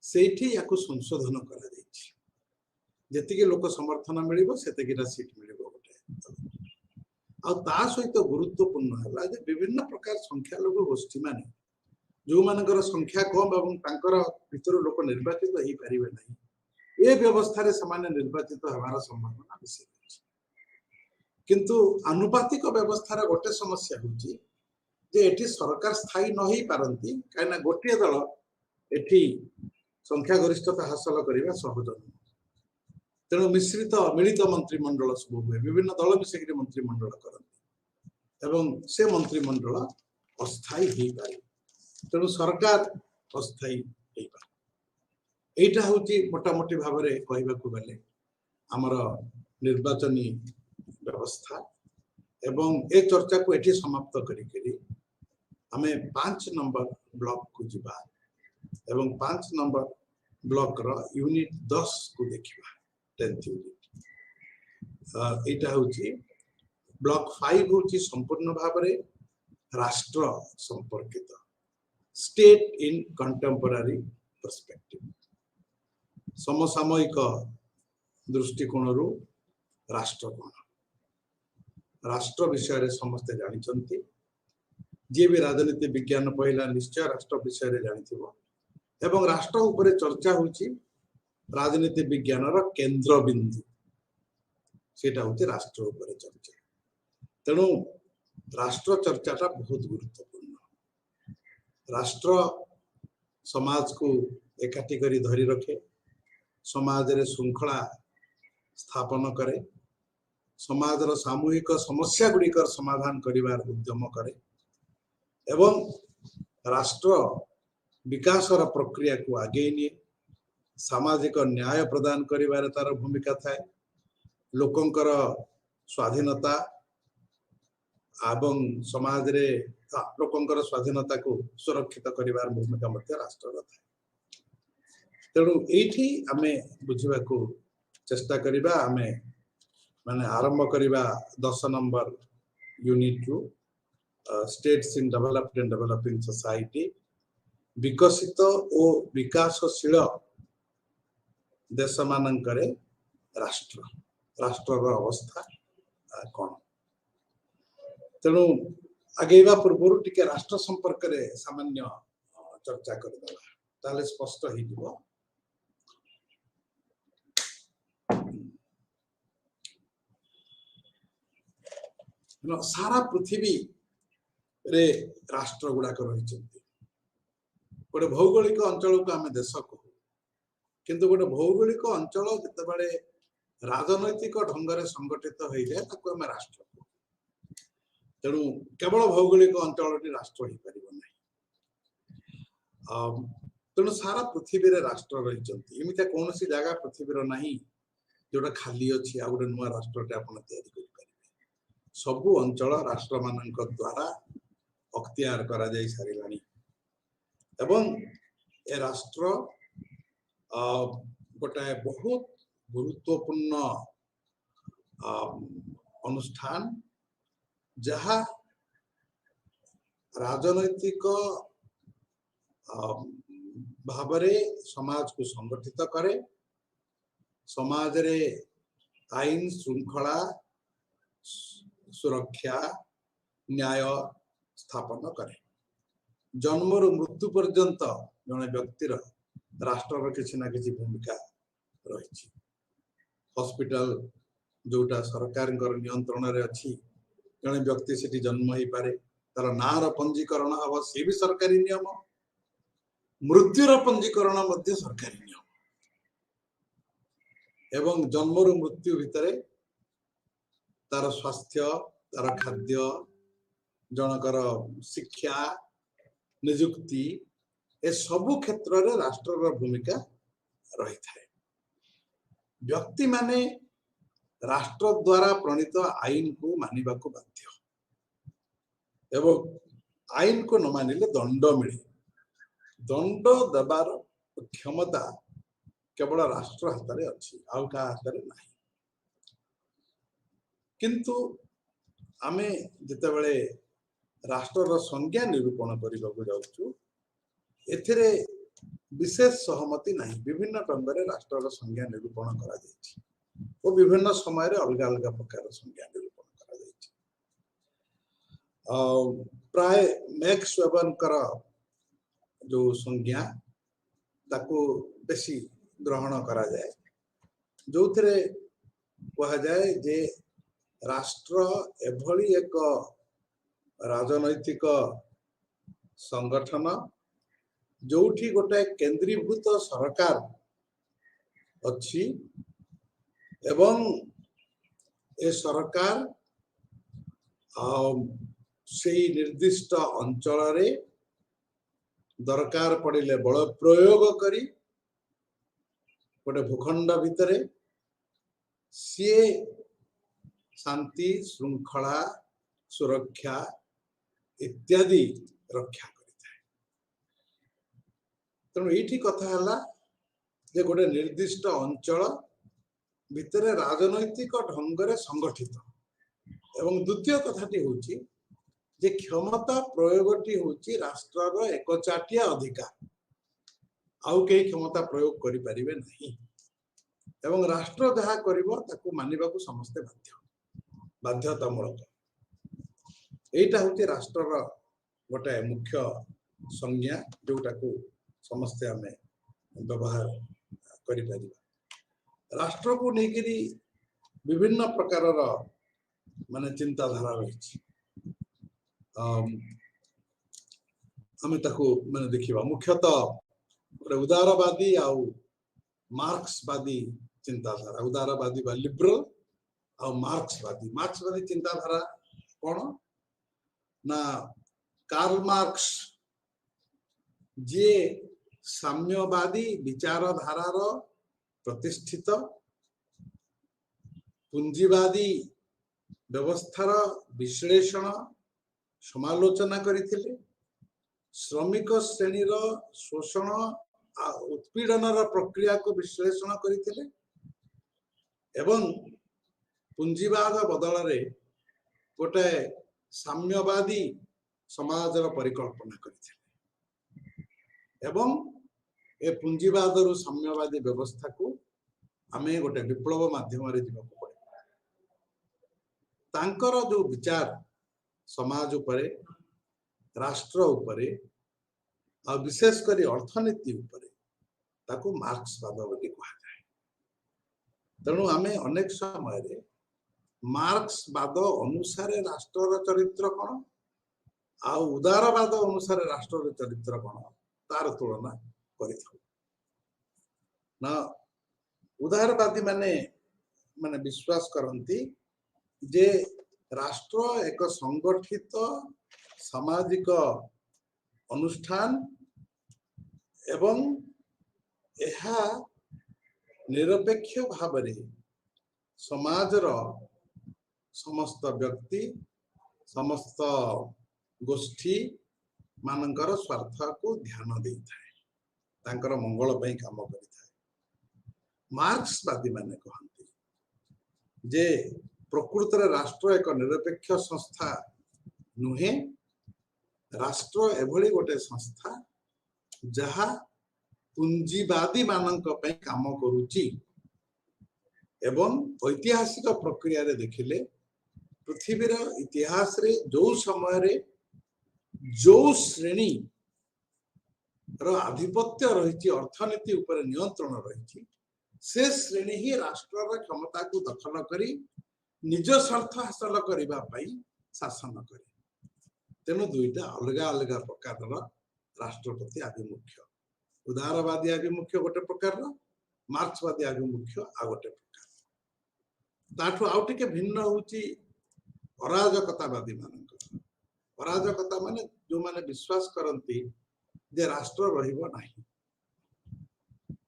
सेठी याकु संशोधन करा जायछि जतिके लोक समर्थन मिलिबो सेतिकेटा सीट मिलिबो गोटे आ ता सहित गुरुत्वपूर्ण हला जे विभिन्न प्रकार संख्या लोक गोष्ठी माने जो मानकर संख्या कम एवं तांकर भीतर लोक निर्वाचित हो पारिबे नहीं ए व्यवस्था रे समान निर्वाचित हमारा संभावना बेसी किंतु आनुपातिक व्यवस्था रे गोटे समस्या होची जे एठी सरकार स्थायी न होई पारंती कायना गोटे दल एठी संख्या गरिष्ठता हासिल करिबा सहज न तेणु मिश्रित मिलित मंत्रिमंडल सब हुए विभिन्न दल मिसिक मंत्रिमंडल करते एवं से मंत्रिमंडल अस्थायी हो पारे तेणु सरकार अस्थायी हो पारे एटा होची मोटामोटी भाव रे कहबाकू गले हमर निर्वाचनी व्यवस्था एवं ए चर्चा को एठी समाप्त करी हमें 5 नंबर ब्लॉक को जिबा एवं 5 नंबर ब्लॉक रो यूनिट 10 को देखिबा 10th यूनिट एटा होची ब्लॉक 5 होची संपूर्ण भाव रे राष्ट्र संपर्कित स्टेट इन कंटेम्पोरारी पर्सपेक्टिव समसामयिक दृष्टिकोण रु राष्ट्र कोण राष्ट्र विषय समस्ते जानी जी भी राजनीति विज्ञान पहला निश्चय राष्ट्र विषय जानी एवं राष्ट्र उपरे चर्चा होची राजनीति विज्ञान केंद्र बिंदु सेटा होची राष्ट्र उपरे चर्चा तेणु राष्ट्र चर्चाटा बहुत गुरुत्वपूर्ण राष्ट्र समाज को एकाठी करी धरी रखे समाज रे श्रृंखला स्थापन करे समाज रो सामूहिक समस्या गुड़िकर समाधान करिवार उद्यम करे एवं राष्ट्र विकास प्रक्रिया को आगे निए सामाजिक न्याय प्रदान करिवार तार भूमिका थाए लोकंकर स्वाधीनता ଏବଂ ସମାଜରେ ଲୋକଙ୍କର ସ୍ୱାଧୀନତାକୁ ସୁରକ୍ଷିତ କରିବାର ଭୂମିକା ମଧ୍ୟ ରାଷ୍ଟ୍ରର ଥାଏ। ତେଣୁ ଏଇଠି ଆମେ ବୁଝିବାକୁ ଚେଷ୍ଟା କରିବା। ଆମେ ମାନେ ଆରମ୍ଭ କରିବା 10 number ୟୁନିଟ୍ରୁ states in developed and developing society, विकसित ओ विकासशील देश मानकरे राष्ट्र राष्ट्रर अवस्था कौन। तेणु आगेवा पूर्व टिके राष्ट्र संपर्क रे सामान्य चर्चा करदेवा ताले स्पष्ट ही दिबो। सारा पृथ्वी रे राष्ट्र गुड़ाक रही गोटे भौगोलिक अंचल को आम देश कहू किंतु गोटे भौगोलिक अंचल जिते राजनैतिक ढंग से संगठित हो जाए ताको आम राष्ट्र कहू। तेणु केवल भौगोलिक अंचल राष्ट्र हो पार ना। तेणु सारा पृथ्वी रे राष्ट्र रही एमती कौन सी जगह पृथ्वी ना जोटा खाली अच्छी आ गए नुआ राष्ट्र सबु अंचल राष्ट्र मान द्वारा अख्तियार करा जाई सारिलानी एवं ए राष्ट्र गोटाए बहुत गुरुत्वपूर्ण अनुष्ठान जहा राजनैतिक भावरे समाज को संगठित करे, समाज रे आईन श्रृंखला सुरक्षा न्याय स्थापन करे। जन्मर मृत्यु पर्यंत जने व्यक्तिर राष्ट्र किसी ना किसी भूमिका रही। हॉस्पिटल जोटा सरकार नियंत्रण रे अच्छी जने व्यक्ति सेठी जन्म ही पारे तार नार पंजीकरण हम सी भी सरकारी नियम, मृत्युर पंजीकरण मध्य सरकारी नियम एवं जन्मर मृत्यु भितर तार स्वास्थ्य तार खाद्य जनकर शिक्षा निजुक्ति ए सबु क्षेत्र रे राष्ट्र भूमिका रही थाए। व्यक्ति माने राष्ट्र द्वारा प्रणीत आईन को मानिबा को बाध्य एवं आईन को न मानिले दंड मिले। दंड देवार क्षमता केवल राष्ट्र हाथ में अच्छी आउ का हाथ में नहीं। किंतु आमे जितेबले राष्ट्र संज्ञा निरूपण करने को जाऊँ एथिरे विशेष सहमति नहीं। विभिन्न ढंग से राष्ट्र संज्ञा निरूपण करा जायछि और विभिन्न समय रे अलग अलग प्रकार संज्ञा निरूपण करा जायछि। प्राय मैक्स वेबर कर जो संज्ञा ताको बेसी ग्रहण करा जाए जो थिरे कहा जाए जे राष्ट्र एभली एक राजनैतिक संगठन जोठी गोटे केंद्रीभूत सरकार अच्छी एवं ए सरकार से निर्दिष्ट अंचल रे दरकार पड़िले बल प्रयोग करी गोटे भूखंड भितरे सी शांति श्रृंखला सुरक्षा इत्यादि रक्षा करिଥାଏ। तेणु ये कथा है जे गोटे निर्दिष्ट अंचल भितरे राजनैतिक ढंग से संगठित एवं द्वितीय कथाटी होची जे क्षमता प्रयोगटी होची राष्ट्रर एकचाटिया अधिकार आउ कई क्षमता प्रयोग करि परिबे नहीं एवं राष्ट्र जहा करिवो ताकू मानिबाकू समस्ते बाध्यतामूलक। एटा होची राष्ट्रर गोटे मुख्य संज्ञा जोटा को समस्ते आमे व्यवहार करि परिबा। राष्ट्र को लेकिरी विभिन्न प्रकार माने चिंताधारा रही। आमे ताकू माने देखिबा मुख्यतः उदारवादी आउ मार्क्सवादी चिंताधारा। उदारवादी बा लिबरल आउ मार्क्सवादी चिंताधारा कौन ना कार्ल मार्क्स जे साम्यवादी विचारधारार प्रतिष्ठित पूंजीवादी व्यवस्थार विश्लेषण समालोचना करथिले श्रमिक श्रेणी शोषण उत्पीड़न प्रक्रिया को विश्लेषण करथिले एवं पुंजीवाद बदल रे गोटे साम्यवादी समाजर परिकल्पना करथिले एवं ए पुंजीवाद रु साम्यवादी व्यवस्था को आमे गोटे विप्लव माध्यम रे जीवा को पड़े तांकर जो विचार समाज उपरे राष्ट्र उपरे आ विशेष करी अर्थनीति उपरे ताको मार्क्सवाद बोली कहा जाए। तेणु आमे अनेक समय रे मार्क्सवाद अनुसार राष्ट्र चरित्र कौन आ उदारवाद अनुसार राष्ट्र चरित्र कौन तार तुलना करिथौ ना उदारवादी माने माने विश्वास करती जे राष्ट्र एक संगठित सामाजिक अनुष्ठान एवं यह निरपेक्ष भाव रे समाजर समस्त व्यक्ति समस्त गोष्ठी मानकर स्वार्थ को ध्यान दे तांकर मंगल पई काम करिଥାଏ। मार्क्सवादी माने कहନ୍ତି जे प्रकृत राष्ट्र एक निरपेक्ष संस्था नुहे राष्ट्र एभली गोटे संस्था जहा पुंजीवादी मानक पई काम करूची एवं ऐतिहासिक प्रक्रिया रे देखिले पृथ्वीर इतिहास रे जो समय रे जो श्रेणी रो आधिपत्य रही अर्थनीति ऊपर नियंत्रण रही से श्रेणी ही राष्ट्र क्षमता को दखल करी निज स्वार्थ हासिल करबा पई शासन करे। तेणु दुईटा अलग अलग प्रकार राष्ट्रपति आभिमुख्य उदारवादी आभिमुख्य गोटे प्रकार मार्क्सवादी आभिमुख्य आ गोटे प्रकार ताठू आउ टिके भिन्न होची अराजकतावादी मानक अराजकता माने जो माने विश्वास करती जे राष्ट्र रहिबो नाही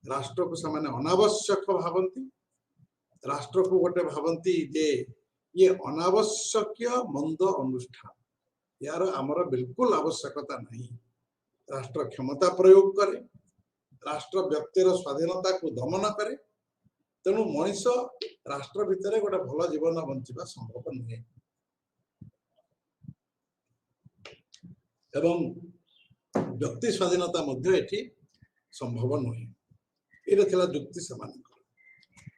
राष्ट्र को समान अनावश्यक भावती राष्ट्र को गोटे भावती जे ये अनावश्यक मंद अनुष्ठान यार आमर बिल्कुल आवश्यकता नहीं राष्ट्र क्षमता प्रयोग करे राष्ट्र व्यक्तिर स्वाधीनता को दमन करे तेणु मनीष राष्ट्र भितर गोटे भल जीवन बंचिबा संभव नुहे एवं व्यक्ति स्वाधीनता मध्य एठी संभव नुहे ये जुक्ति से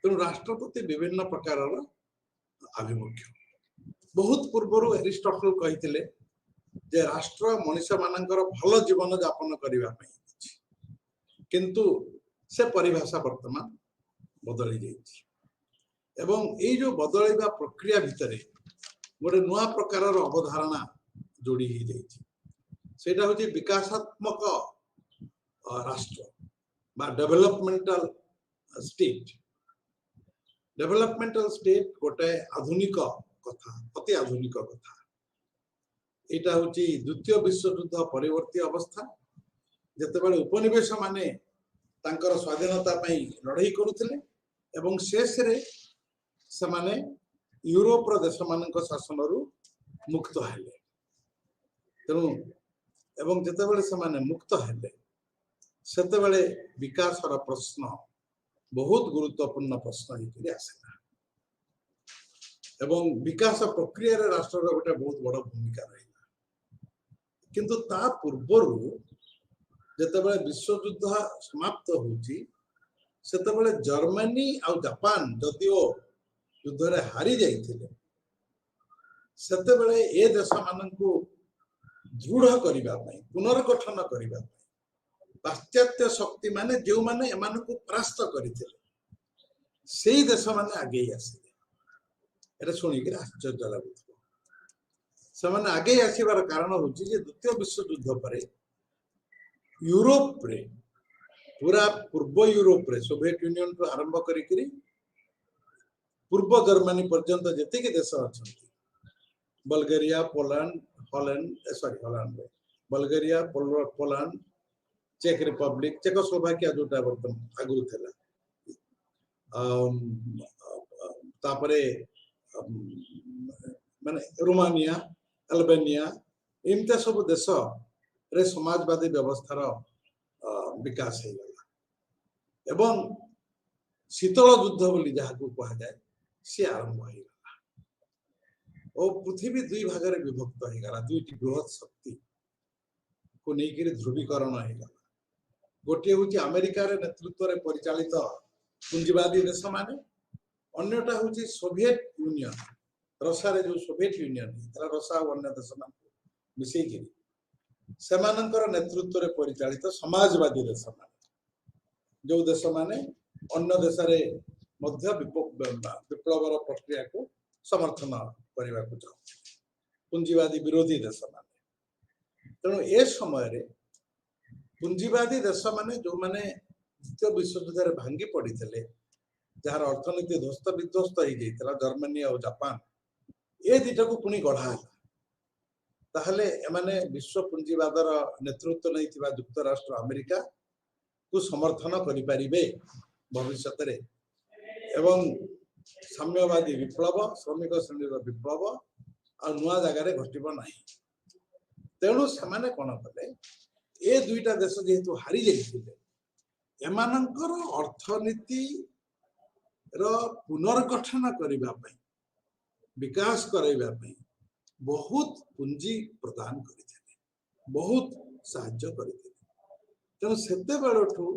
तेणु राष्ट्रपति विभिन्न प्रकार आभिमुख्य बहुत पूर्व एरिस्टोटल कही जे राष्ट्र मनीष मानकर भल जीवन यापन करने किंतु से परिभाषा वर्तमान बदली जाइए एवं ये जो बदलवा प्रक्रिया भितर गोटे नुआ प्रकार अवधारणा जोड़ी ही जाइए हूँ विकासात्मक राष्ट्र डेवलपमेंटल स्टेट गोटे आधुनिक कथा अति आधुनिक कथा यहाँ हूँ द्वितीय विश्वयुद्ध परवर्ती अवस्था जितेबाला उपनिवेश माने तांकर स्वाधीनता लड़ाई करुले एवं शेष रे से माने यूरोप देश मानक शासन मुक्त हेले तेणु एवं जितेबाला से माने मुक्त हेले सेतेबाला विकास प्रश्न बहुत गुरुत्वपूर्ण प्रश्न होकर आसला एवं विकास प्रक्रिया रे राष्ट्र गोटे बहुत बड़ भूमिका रही किंतु ता पूर्वर जितेबाला विश्वयुद्ध समाप्त होची सेतेबाला जर्मनी और जापान जदिओ युद्ध रे हारी जाइथिले सेतेबाला ए देश माननकु दृढ़ करिबा पई पुनर्गठन करिबा पाश्चात्य शक्ति माने जो माने एमान को परास्त करथिले सेही देश माने आगे आसिले एटा सुनिक आश्चर्य लागुथो से माने आगे आसीबार कारण होची जे द्वितीय विश्वयुद्ध पर यूरोप रे पूरा पूर्व यूरोप रे सोवियत यूनियन को आरंभ करी पूर्व जर्मनी पर्यंत जेतिक देश अछंती Bulgaria Poland Holland Bulgaria Poland चेक रिपब्लिक चेकोस्लोवाकिया जोटा वर्तमान आगु थेला तापरे माने रोमानिया अल्बेनिया एमता सब देश रे समाजवादी व्यवस्थार विकास हो गला एवं शीतल युद्ध बोली जहाँ को कहा जाए सी आरंभ हो गला और पृथ्वी दुई भाग में विभक्त हो गला दुईटी बृहत शक्ति को लेकर ध्रुवीकरण हो गला गोटे हूँ अमेरिकार नेतृत्व में परिचालित पुंजीवादी देश माने अन्यटा हूँ सोवियत यूनियन रशिया जो सोवियत यूनियन रशिया और अन्य देश मान मिसेकरी सेमानंकर नेतृत्व में परिचालित समाजवादी देश मान जो देश माने अन्य देश मध्य विप्लवर प्रक्रिया को समर्थन करने को चाहते पुंजीवादी विरोधी देश माने तेणु ए समय पुंजीवादी देश माने जो माने द्वितीय विश्वयुद्ध भांगी पड़ी जार अर्थनीति ध्वस्त विध्वस्त हो जाता जर्मनी और जापान ये दुटा को पुणी गढ़ा ताहले एमाने विश्व पुंजीवादर नेतृत्व नहीं युक्तराष्ट्र अमेरिका को समर्थन करिपारिबे भविष्य रे एवं साम्यवादी विप्लव श्रमिक श्रेणी विप्लव आ नुआ जगार घटब ना तेणु से कौन कले ए दुईटा देश जेहेतु हारी जाइए एमानंकर अर्थनीति पुनर्गठन करने विकास करने बहुत पुंजी प्रदान करते बहुत साहाय्य करते तेणु सेते बेलठू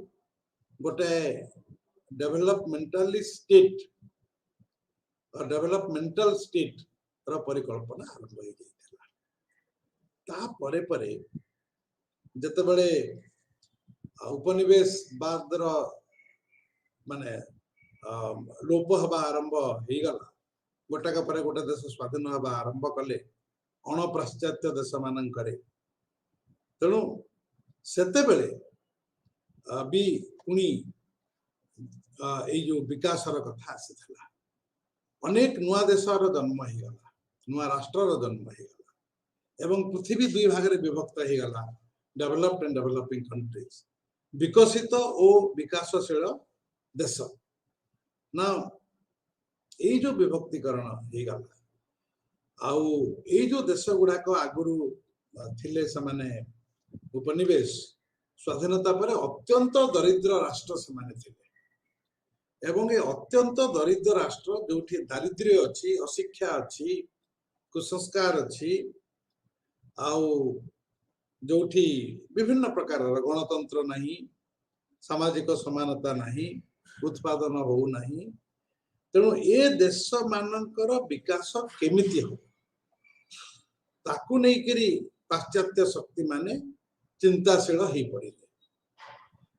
गोटे डेवलपमेंटल स्टेट डेवलपमेंटल स्टेट रो परिकल्पना आरंभ हो जाइଥିଲା ता परे परे जते बेले उपनिवेशवाद रो माने लोप हवा आरंभ हो गला गोटाक पर गोटे देश स्वाधीन हवा आरंभ कले अण पाश्चात्य देश मानकरे तेणु सेते बेले भी पुणी जो विकास कथा आसीथिला अनेक नुआ देशर जन्म हो गला नुआ राष्ट्रर जन्म हो गला एवं पृथ्वी दुई भाग में विभक्त हो गला डेवलप्ड एंड डेवलपिंग कंट्रीज विकसित और विकासशील देश ना ये जो विभक्तिकरण हो गला आउ ये जो देश गुड़ाक आगुरु थिले समाने उपनिवेश स्वाधीनता पर अत्यंत दरिद्र राष्ट्र समाने थिले एवं ये अत्यंत दरिद्र राष्ट्र जो दारिद्र्य अच्छी अशिक्षा अच्छी कुसंस्कार अच्छी आउ जो विभिन्न प्रकार गणतंत्र नहीं सामाजिक समानता नहीं उत्पादन हो नहीं तेणु ए देश मानकर विकास केमिति हो ताकू नहीं करी पाश्चात्य शक्ति माने चिंताशील हो पड़े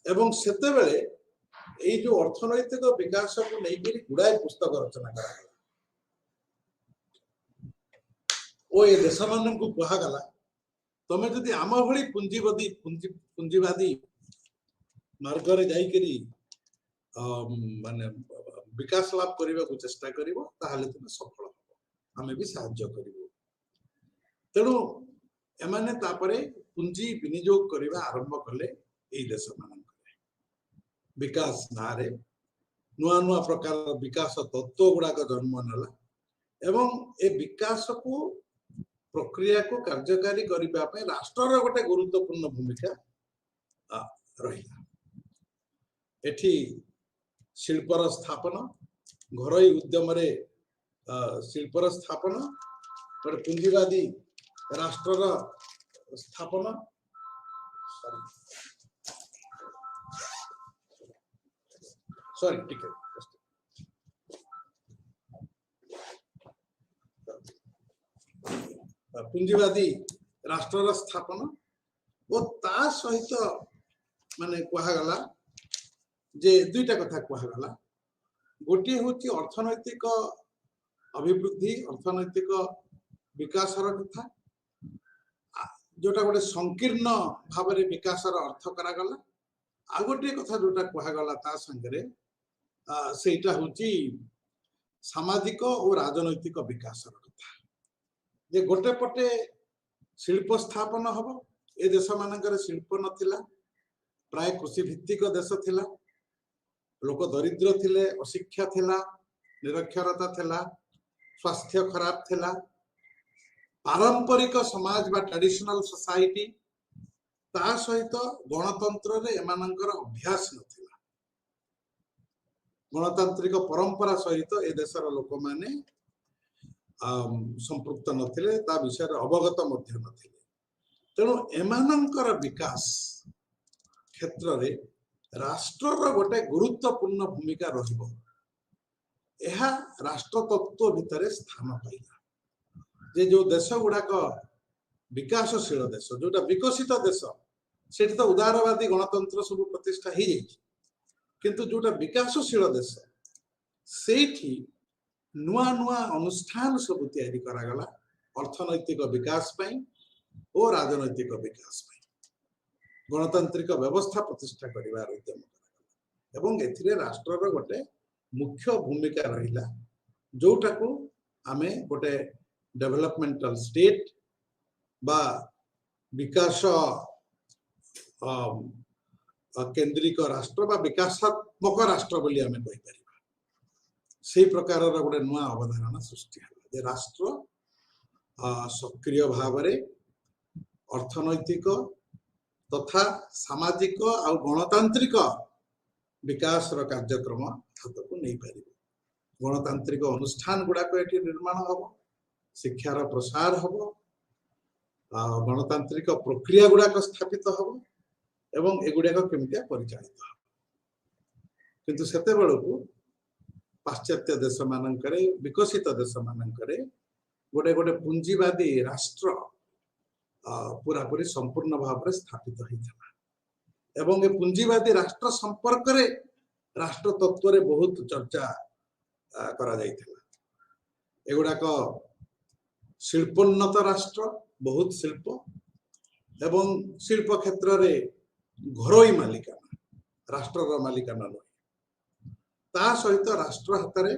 एवं सेते बेले ये जो अर्थनैतिक विकास को लेकर गुड़ाए पुस्तक रचना करा ओ ये देश मान को कहगला तमें जदि आम भली पुंजीवादी मार्ग रे जाइकरी माने विकास लाभ करने को चेष्टा करिवो ताहले तुम सफल हो आमे भी साहाय्य करिवो तेणु एमाने तापरे पुंजी विनियोग करबा आरंभ कले एई देश मानक विकास नारे नुआ नुआ प्रकार विकास तत्व गुड़ाक जन्म नेला एवं ए विकास को प्रक्रिया को कार्यकारी करबा पे राष्ट्र रो गोटे गुरुत्वपूर्ण भूमिका रही एठी शिल्पर स्थापन घरोई उद्यम शिल्पर स्थापन गोटे पुंजीवादी राष्ट्र स्थापन सॉरी ठीक पुंजीवादी राष्ट्र स्थापन और ता सहित माने कहगला जे दुईटा कथा कहगला गोटे हूँ अर्थनैतिक अभिवृद्धि अर्थनैतिक विकास कथा जोटा गोटे संकीर्ण भाव में विकास अर्थ करागला आ गोटे कथा जोटा कहगला ता संगे सेटा हूँ सामाजिक और राजनैतिक विकास कथा जे गोटे पटे शिल्प स्थापन हम ए देश मानकर शिल्प नथिला प्राय कृषि भित्तिक देश थिला लोक दरिद्र थिले अशिक्षा थिला निरक्षरता थिला स्वास्थ्य खराब थिला पारंपरिक समाज बा ट्रेडिशनल सोसाइटी ता सहित गणतंत्र रे एमानंकर अभ्यास नथिला गणतांत्रिक परंपरा सहित ए देशर लोक माने संपृक्त नथिले ता विषय अवगत मध्य नथिले तेणु एमानंकर विकास क्षेत्र रे राष्ट्र गोटे गुरुत्वपूर्ण भूमिका रहिबो एहा राष्ट्र तत्व भितर स्थान पाइला जे जो देश गुड़ाक विकासशील देश जोटा विकसित देश से तो उदारवादी गणतंत्र सब प्रतिष्ठा हो जाए किंतु जोटा विकासशील देश से नुआ नुआ अनुष्ठान सब तैयारी करागला अर्थनैतिक विकास पाई और राजनैतिक विकास पाई गणतांत्रिक व्यवस्था प्रतिष्ठा करिवार उद्यम करागला एवं एथिरे राष्ट्रर गोटे मुख्य भूमिका रहिला जोटा को आमे गोटे डेवलपमेंटल स्टेट बा विकास केंद्रिक राष्ट्र बा विकासात्मक राष्ट्र बोली आमे कहि परिबा से प्रकार गोटे नुआ अवधारणा सृष्टि होला जे राष्ट्र सक्रिय भाव रे अर्थनैतिक तथा सामाजिक आ गणतांत्रिक विकास रो कार्यक्रम हाथ को नहीं पारिबो गणतांत्रिक अनुष्ठान गुडा को एठी निर्माण हबो शिक्षार प्रसार हबो गणतांत्रिक प्रक्रिया गुडा को स्थापित हबो एवं एगुडा को केमितिया परिचालित हबो किंतु सेते बेलकु पाश्चात्य देश मानकरे विकसित देश मानकरे गोटे गोटे पूंजीवादी राष्ट्र पूरा पूरी संपूर्ण भाव रे स्थापित होइथला एवं ए पूंजीवादी राष्ट्र संपर्क रे राष्ट्र तत्व रे बहुत चर्चा करा जाइथला एगुडा को शिल्पोन्नत राष्ट्र बहुत शिल्प एवं शिल्प क्षेत्र रे घरोई मालिकाना राष्ट्र मालिकाना नहीं ता सहित राष्ट्र हाथ रे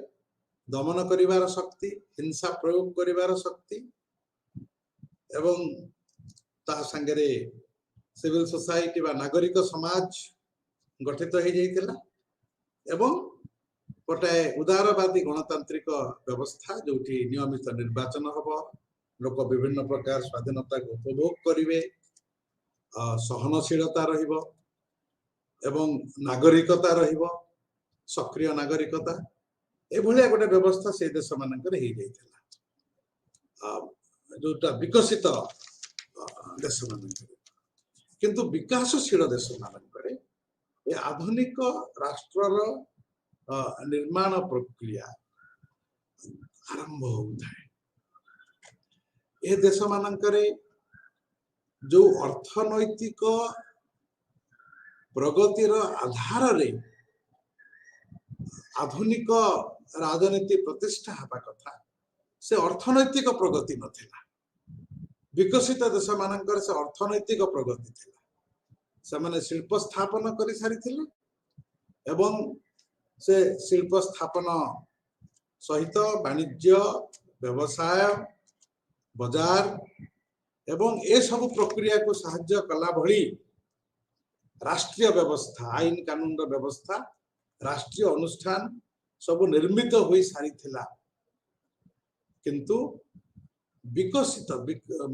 दमन करिवार शक्ति हिंसा प्रयोग करिवार शक्ति एवं ता संगे सिविल सोसाइटी बा नागरिक समाज गठित हो जाइतिला एवं गोटे उदारवादी गणतांत्रिक व्यवस्था जोठी नियमित निर्वाचन हबो लोक विभिन्न प्रकार स्वाधीनता को उपभोग करिवे सहनशीलता रहिबो एवं नागरिकता रहिबो सक्रिय नागरिकता एभलिया गोटे व्यवस्था से देश मानकर हो जाइतिला जोटा विकसित देश मानकर किंतु विकासशील देश मानकर ए आधुनिक राष्ट्रर निर्माण प्रक्रिया आरंभ होता है ए देश मानकरे जो अर्थनैतिक प्रगतिर आधार रे आधुनिक राजनीति प्रतिष्ठा हवा कथा से अर्थनैतिक प्रगति नथिला विकसित देश मानकर से अर्थनैतिक प्रगति थिला से माने शिल्प स्थापन करि सारी थिले एवं से शिल्प स्थापन सहित वाणिज्य व्यवसाय बाजार एवं ए सब प्रक्रिया को सहाय्य कला भली राष्ट्रीय व्यवस्था आईन कानून व्यवस्था राष्ट्रीय अनुष्ठान सब निर्मित हो सारी थिला किंतु विकसित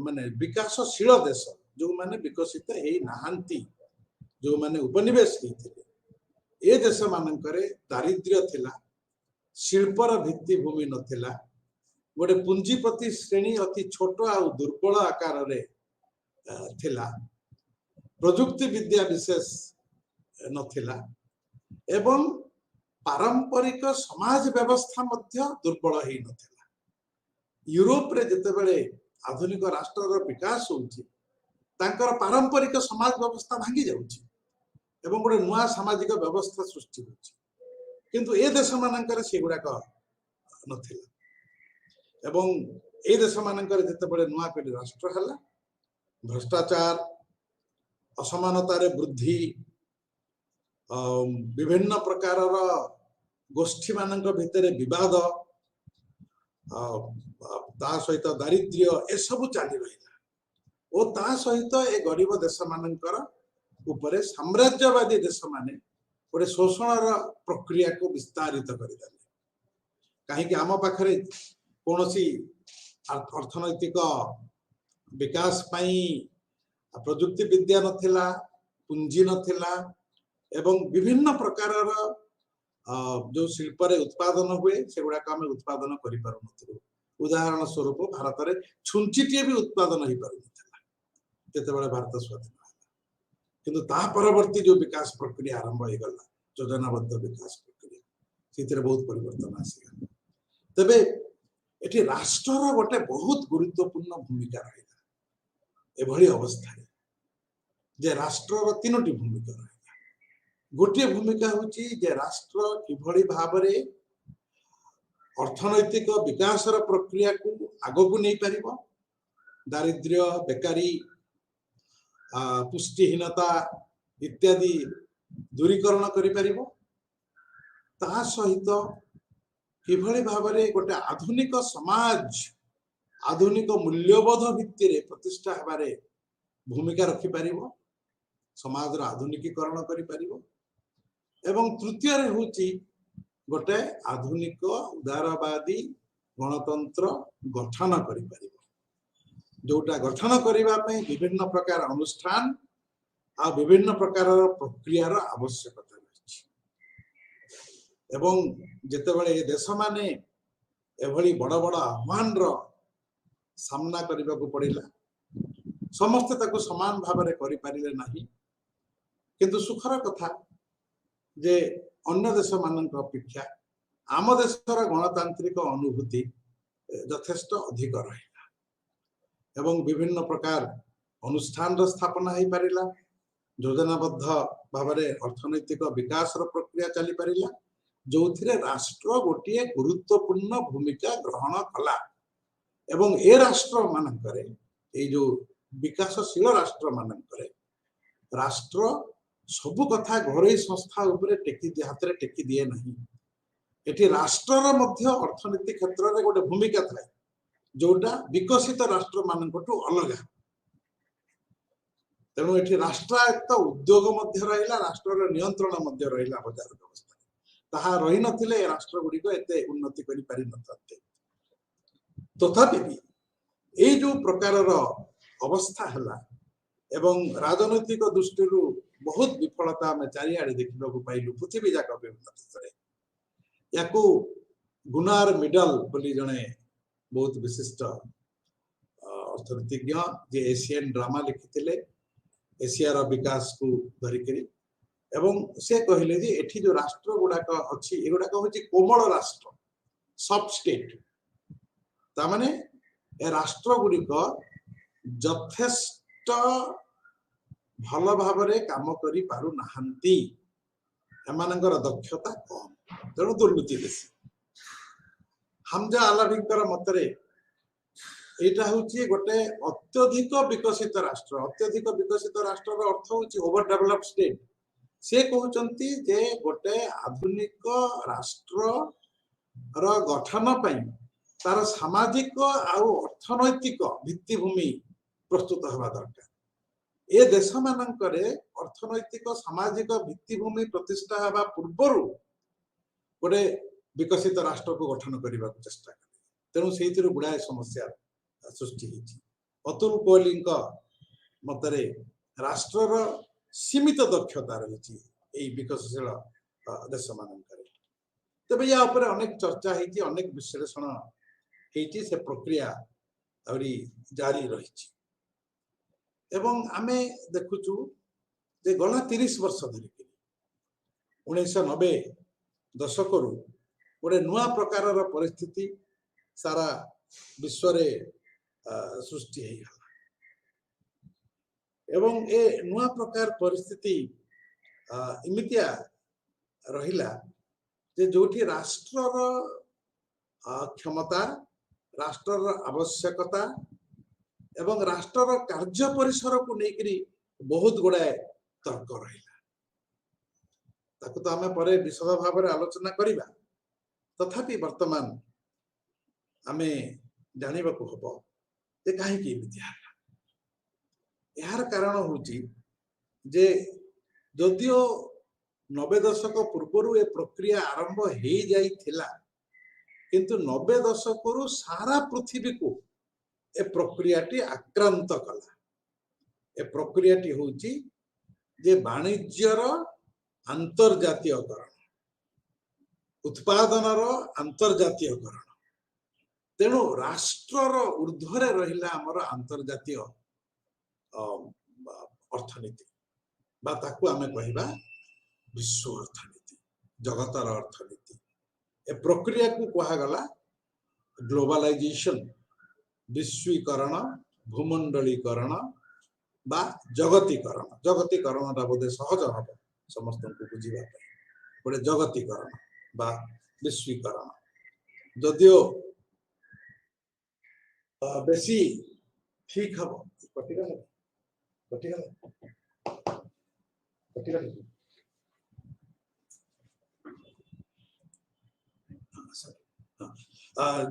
माने विकासशील देश जो माने विकसित हे नाहंती जो माने उपनिवेश होते ए देश मानकरे दारिद्र्य थिला शिल्पर भित्तिभूमि नथिला गोटे पूंजीपति श्रेणी अति छोट आ दुर्बल आकार रे थिला प्रजुक्ति विद्या विशेष नथिला एवं पारंपरिक समाज व्यवस्था मध्य दुर्बल ही नथिला यूरोप रे जते बेले आधुनिक राष्ट्र विकास होउची तांकर पारंपरिक समाज व्यवस्था भांगी जाउची एवं गोटे नुआ सामाजिक व्यवस्था सृष्टि होउची किंतु ए देश मानकर सेगुडा का नथिला एवं ए देश मानकर जते बेले नुआ पीढ़ी राष्ट्र हला भ्रष्टाचार असमानता रे वृद्धि विभिन्न प्रकार गोष्ठी मानक भितर विवाद ता सहित दारिद्र्य ए सब चली रहा और ता सहित ए गरीब देश मानकर उपरे साम्राज्यवादी देश माने गोटे शोषण प्रक्रिया को विस्तारित करदेले कहीं आम पाखरे कौनसी अर्थनैतिक विकास पाई प्रजुक्ति विद्या नथिला, पुंजी नथिला एवं विभिन्न प्रकार जो शिल्प उत्पादन हुए से गुड़ाक आम उत्पादन कर पार। उदाहरण स्वरूप भारत में छुंचीटे भी उत्पादन हो पार जिते भारत स्वाधीन किंतु ता परवर्ती जो विकास प्रक्रिया आरंभ हो गला योजनाबद्ध विकास प्रक्रिया से बहुत परिवर्तन आसीगला। तेबे एटी राष्ट्र गोटे बहुत गुरुत्वपूर्ण भूमिका रहा एभली अवस्था जे राष्ट्र तीनोटी भूमिका रहा। गोटे भूमिका होची जे राष्ट्र किभली भाबरे अर्थनैतिक विकास प्रक्रिया को आगो को नहीं पारिबो, दारिद्र्य बेकारी पुष्टिहीनता इत्यादि दूरीकरण करि पारिबो, ता सहित किभली भाबरे गोटे आधुनिक समाज आधुनिक मूल्यबोध भित्ति रे प्रतिष्ठा हेबारे भूमिका रखि पारिबो, समाज आधुनिकीकरण करि पारिबो। एवं तृतीय रे होची गोटे आधुनिक उदारवादी गणतंत्र गठन करि पारिबो, जोटा गठन करिबा पई विभिन्न प्रकार अनुष्ठान आ विभिन्न प्रकार प्रक्रियार आवश्यकता रही। एवं जेतेबेले देश माने एभली बड़ बड़ आह्वान रो सामना करने को पड़िला, समस्ते ताको समान भाव में करि पारिले नाही। किंतु सुखर कथा जे अन्य देश मानक अपेक्षा आम देशर गणतांत्रिक अनुभूति यथेष्ट अधिक रहिला एवं विभिन्न प्रकार अनुष्ठान स्थापना हो पारिला, योजनाबद्ध भाव में अर्थनैतिक विकास प्रक्रिया चली पारिला, जो राष्ट्र गोटे गुरुत्वपूर्ण भूमिका ग्रहण कला। एवं ए राष्ट्र मानकरे ए जो विकासशील राष्ट्र मानकरे राष्ट्र सबु कथा घरोई संस्था उपरे टेकी हाथ में टेकी दिए नहीं। एठी राष्ट्र मध्य अर्थनीति क्षेत्र में गोटे भूमिका थाए जोटा विकसित राष्ट्र मानकटू अलग। तेणु एठी राष्ट्रायत्त उद्योग मध्य रहिला, राष्ट्र नियंत्रण मध्य रहिला बजार व्यवस्था ताहा रही नथिले राष्ट्र गुड़िक एते उन्नति करि पारि नथाते। तथापि भी ए जो प्रकार अवस्था है एवं राजनैतिक दृष्टि बहुत विफलता में चारिआडे देखा पाइलु पृथ्वी जाक विभिन्न देश या गुनार मिडल बोली जड़े बहुत विशिष्ट अर्थनीतिज्ञ जे एशियन ड्रामा लिखिथिले एशियार विकास को धरिकरी एवं से कहले जे एठी जो राष्ट्र गुड़ाक अच्छी एगुड़ाक होची कोमल राष्ट्र सॉफ्ट स्टेट तामाने ए राष्ट्र गुड़िक यथेष्ट भल भाव काम करि पारु नाहंती, एमानकर दक्षता कम, तेणु दुर्नीति बेसी। हमजा आलाभिकर मतरे एटा होची गोटे अत्यधिक विकसित राष्ट्र। अत्यधिक विकसित राष्ट्र अर्थ होची ओवर डेवलप्ड स्टेट। से कहउचंती जे गोटे आधुनिक राष्ट्र र गठन पई तार सामाजिक आउ अर्थनैतिक भित्तिभूमि प्रस्तुत हवा दरकार। ए देश मानकरे अर्थनैतिक सामाजिक भित्तिभूमि प्रतिष्ठा हवा पूर्वरु गोटे विकसित राष्ट्र को गठन करने को चेष्टा करें। तेणु से गुड़ाए समस्या सृष्टि होती। अतुल कोहली मतरे राष्ट्र सीमित दक्षता रही विकसशील देश मानक। तेज या अनेक चर्चा होती, अनेक विश्लेषण होती, से प्रक्रिया जारी रही। एवं आमे देखुचु जे गला 30 वर्ष धरिक 1990 दशक गोटे नुआ प्रकार परिस्थिति सारा विश्व रे सृष्टि है। एवं ए नुआ प्रकार परिस्थिति इमितिया रहिला जे जोठी राष्ट्र क्षमता, राष्ट्र आवश्यकता एवं राष्ट्र कार्य परिसर को लेकरी बहुत गुड़ाए तर्क रहिला। ताकु तो आमे परे विशद भाव में आलोचना करिबा। तथापि वर्तमान आमे जानिबा को हबो जे काहे कि एमितिया यार कारण होची जे जदियो 90 दशक पूर्व ए प्रक्रिया आरंभ हो जाई थिला, किंतु 90 दशक सारा पृथ्वी को ए प्रक्रियाटी आक्रांत कला। ए प्रक्रियाटी होची जे वाणिज्यर अंतर्जातीयकरण, उत्पादनर अंतर्जातीयकरण। तेणु राष्ट्रर ऊर्ध्वरे रहिला हमर अंतर्जातीय अर्थनीति बा ताकू आमे कहिबा विश्व अर्थनीति, जगतर अर्थनीति। ए प्रक्रिया को कहा गला ग्लोबलाइजेशन, विश्वीकरण, भूमंडलीकरण बा जगतीकरण। जगतीकरण बोधे सहज हम समस्त को बुझा गोटे जगतीकरण बा विश्वीकरण। जदियो बेसी ठीक हम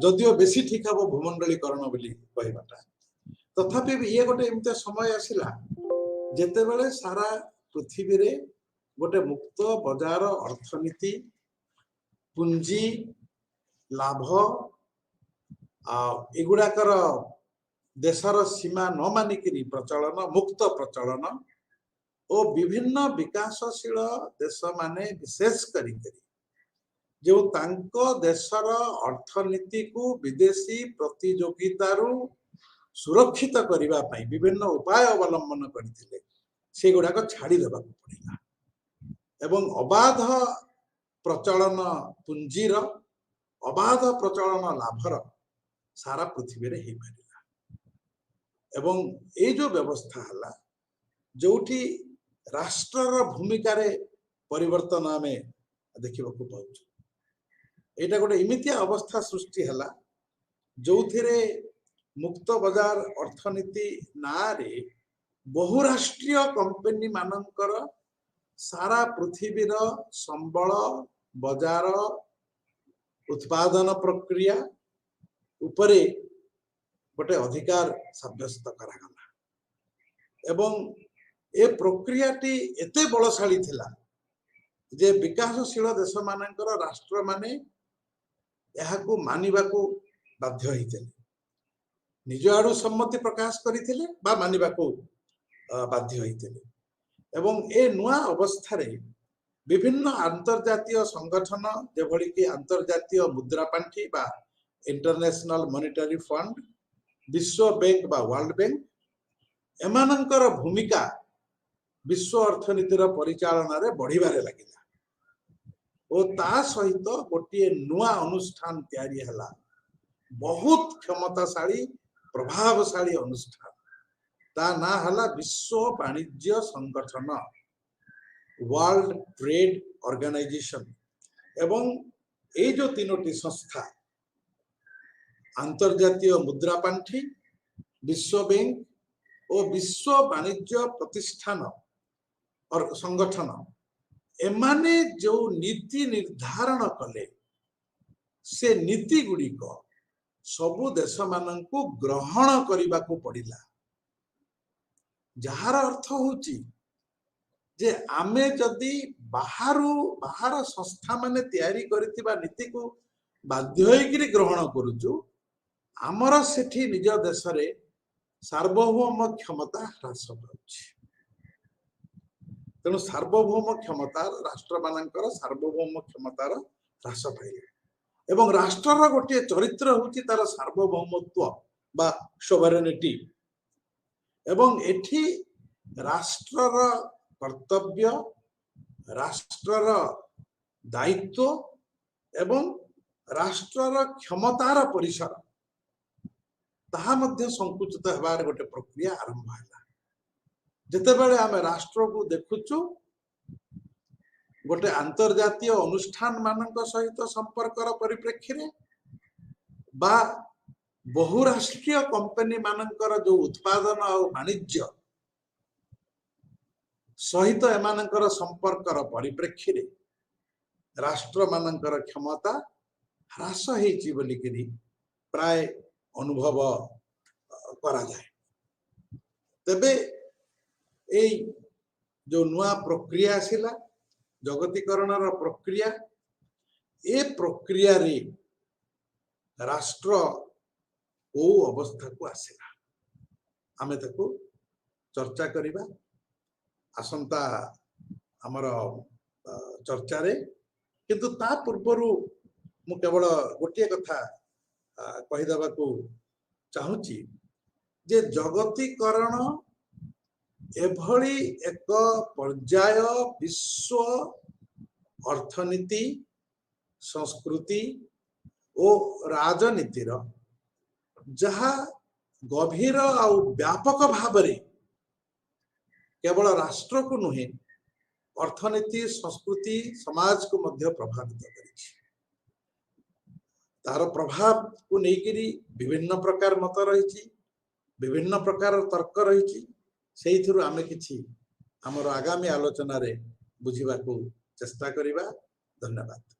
जदियो बेसी ठीक हम भूमंडलीकरण बोली कहबाटा। तथापि ये गोटे एमते समय आसिला जेते बेले सारा पृथ्वी रे गोटे मुक्त बाजार अर्थनीति, पुंजी लाभ एगुड़ाकर देशर सीमा न मानिकी प्रचलन, मुक्त प्रचलन और विभिन्न विकासशील देश माने विशेष करी जो तांको देशर अर्थनीति को विदेशी प्रतियोगितारू सुरक्षित करबा पई विभिन्न उपाय अवलंबन करथिले, से गुडाक छाड़ी देबा पड़िला एवं अबाध प्रचलन पुंजीर, अबाध प्रचलन लाभर सारा पृथ्वी रे हे पारिला। एवं ए जो व्यवस्था हला जोठी राष्ट्रर भूमिका रे परिवर्तन आमे देखिबा को पाउछु। एटा गोटे इमितिया अवस्था सृष्टि हला जोथिरे मुक्त बाजार अर्थनीति नारे बहुराष्ट्रीय कंपनी मानकर सारा पृथ्वीर संबल, बाजार, उत्पादन प्रक्रिया उपरे गोटे अधिकार साब्यस्त करागला। एवं ए प्रक्रियाटी एते बलशाली थिला जे विकासशील देश मानकर राष्ट्र माने यहाकू मानिबाकू बाध्य होइथिले, निज आड़ू सम्मति प्रकाश करथिले बा मानिबाकू बाध्य होइथिले। एवं ए नुआ अवस्था रे विभिन्न अंतर्जातीय संगठन जेभली कि अंतर्जातीय मुद्रा पांठी बा इंटरनेशनल मॉनेटरी फंड, विश्व बैंक बा वर्ल्ड बैंक, एमानंकर भूमिका विश्व अर्थनीतिर परिचालन रे बढ़िबारे लागिला। ओ ता सहित गोटे नुआ अनुष्ठान तैयारी हला, बहुत क्षमताशाली प्रभावशाली अनुष्ठान। ता ना हला विश्व वाणिज्य संगठन, वर्ल्ड ट्रेड ऑर्गेनाइजेशन। एवं ए जो तीनोटी संस्था अंतर्जातीय मुद्रा पांठी, विश्व बैंक और विश्व वाणिज्य प्रतिष्ठान और संगठन, एमाने जो नीति निर्धारण कले से नीति गुड़िक सबु देश माननकु ग्रहण करिबा को पड़िला। जहार अर्थ होची जे आमे जदि बाहर संस्था माने तैयारी करथिबा नीति को बाध्य होइकरी ग्रहण करूचु, आमर सेठी निज देश रे सार्वभौम क्षमता ह्रास पाउछि। तेणु सार्वभौम क्षमता राष्ट्र मानकर सार्वभौम क्षमतार ह्रास पाइले एवं राष्ट्रर गोटे चरित्र होची तार सार्वभौमत्व बा सोवरेनिटी। एवं एठी राष्ट्रर कर्तव्य, राष्ट्रर दायित्व एवं राष्ट्रर क्षमतार परिसर ताहा मध्य संकुचित हेबार गोटे प्रक्रिया आरंभ हैला। जेतेबेले आमे राष्ट्र को देखुचु गोटे अंतर्जातीय अनुष्ठान मानक सहित संपर्कर परिप्रेक्षी बा बहुराष्ट्रीय कंपनी मानकर जो उत्पादन और वाणिज्य सहित एमानकर संपर्कर परिप्रेक्षी राष्ट्र मानकर क्षमता ह्रास हेची बोलिकरी प्राय अनुभव करा जाए। तबे ए जो नुआ प्रक्रिया आसिला जगतीकरण प्रक्रिया, ए प्रक्रिया रे राष्ट्र को अवस्था को आसला आमे ताको चर्चा करिबा आसंता हमर चर्चा रे किंतु ता पूर्वरु मु केवल गोटे कथा कहिदबा को चाहूची जे जगतीकरण एभली एक पर्याय विश्व अर्थनीति संस्कृति और राजनीतिर जहा गभीर आ व्यापक भाव केवल राष्ट्र को नुहे अर्थनीति संस्कृति समाज को मध्य प्रभावित करिछि तार प्रभाव को लेकिरी विभिन्न प्रकार मत रही विभिन्न प्रकार तर्क रही से आमे किछि हमर आगामी आलोचना रे बुझिबा को चेष्टा करिबा। धन्यवाद।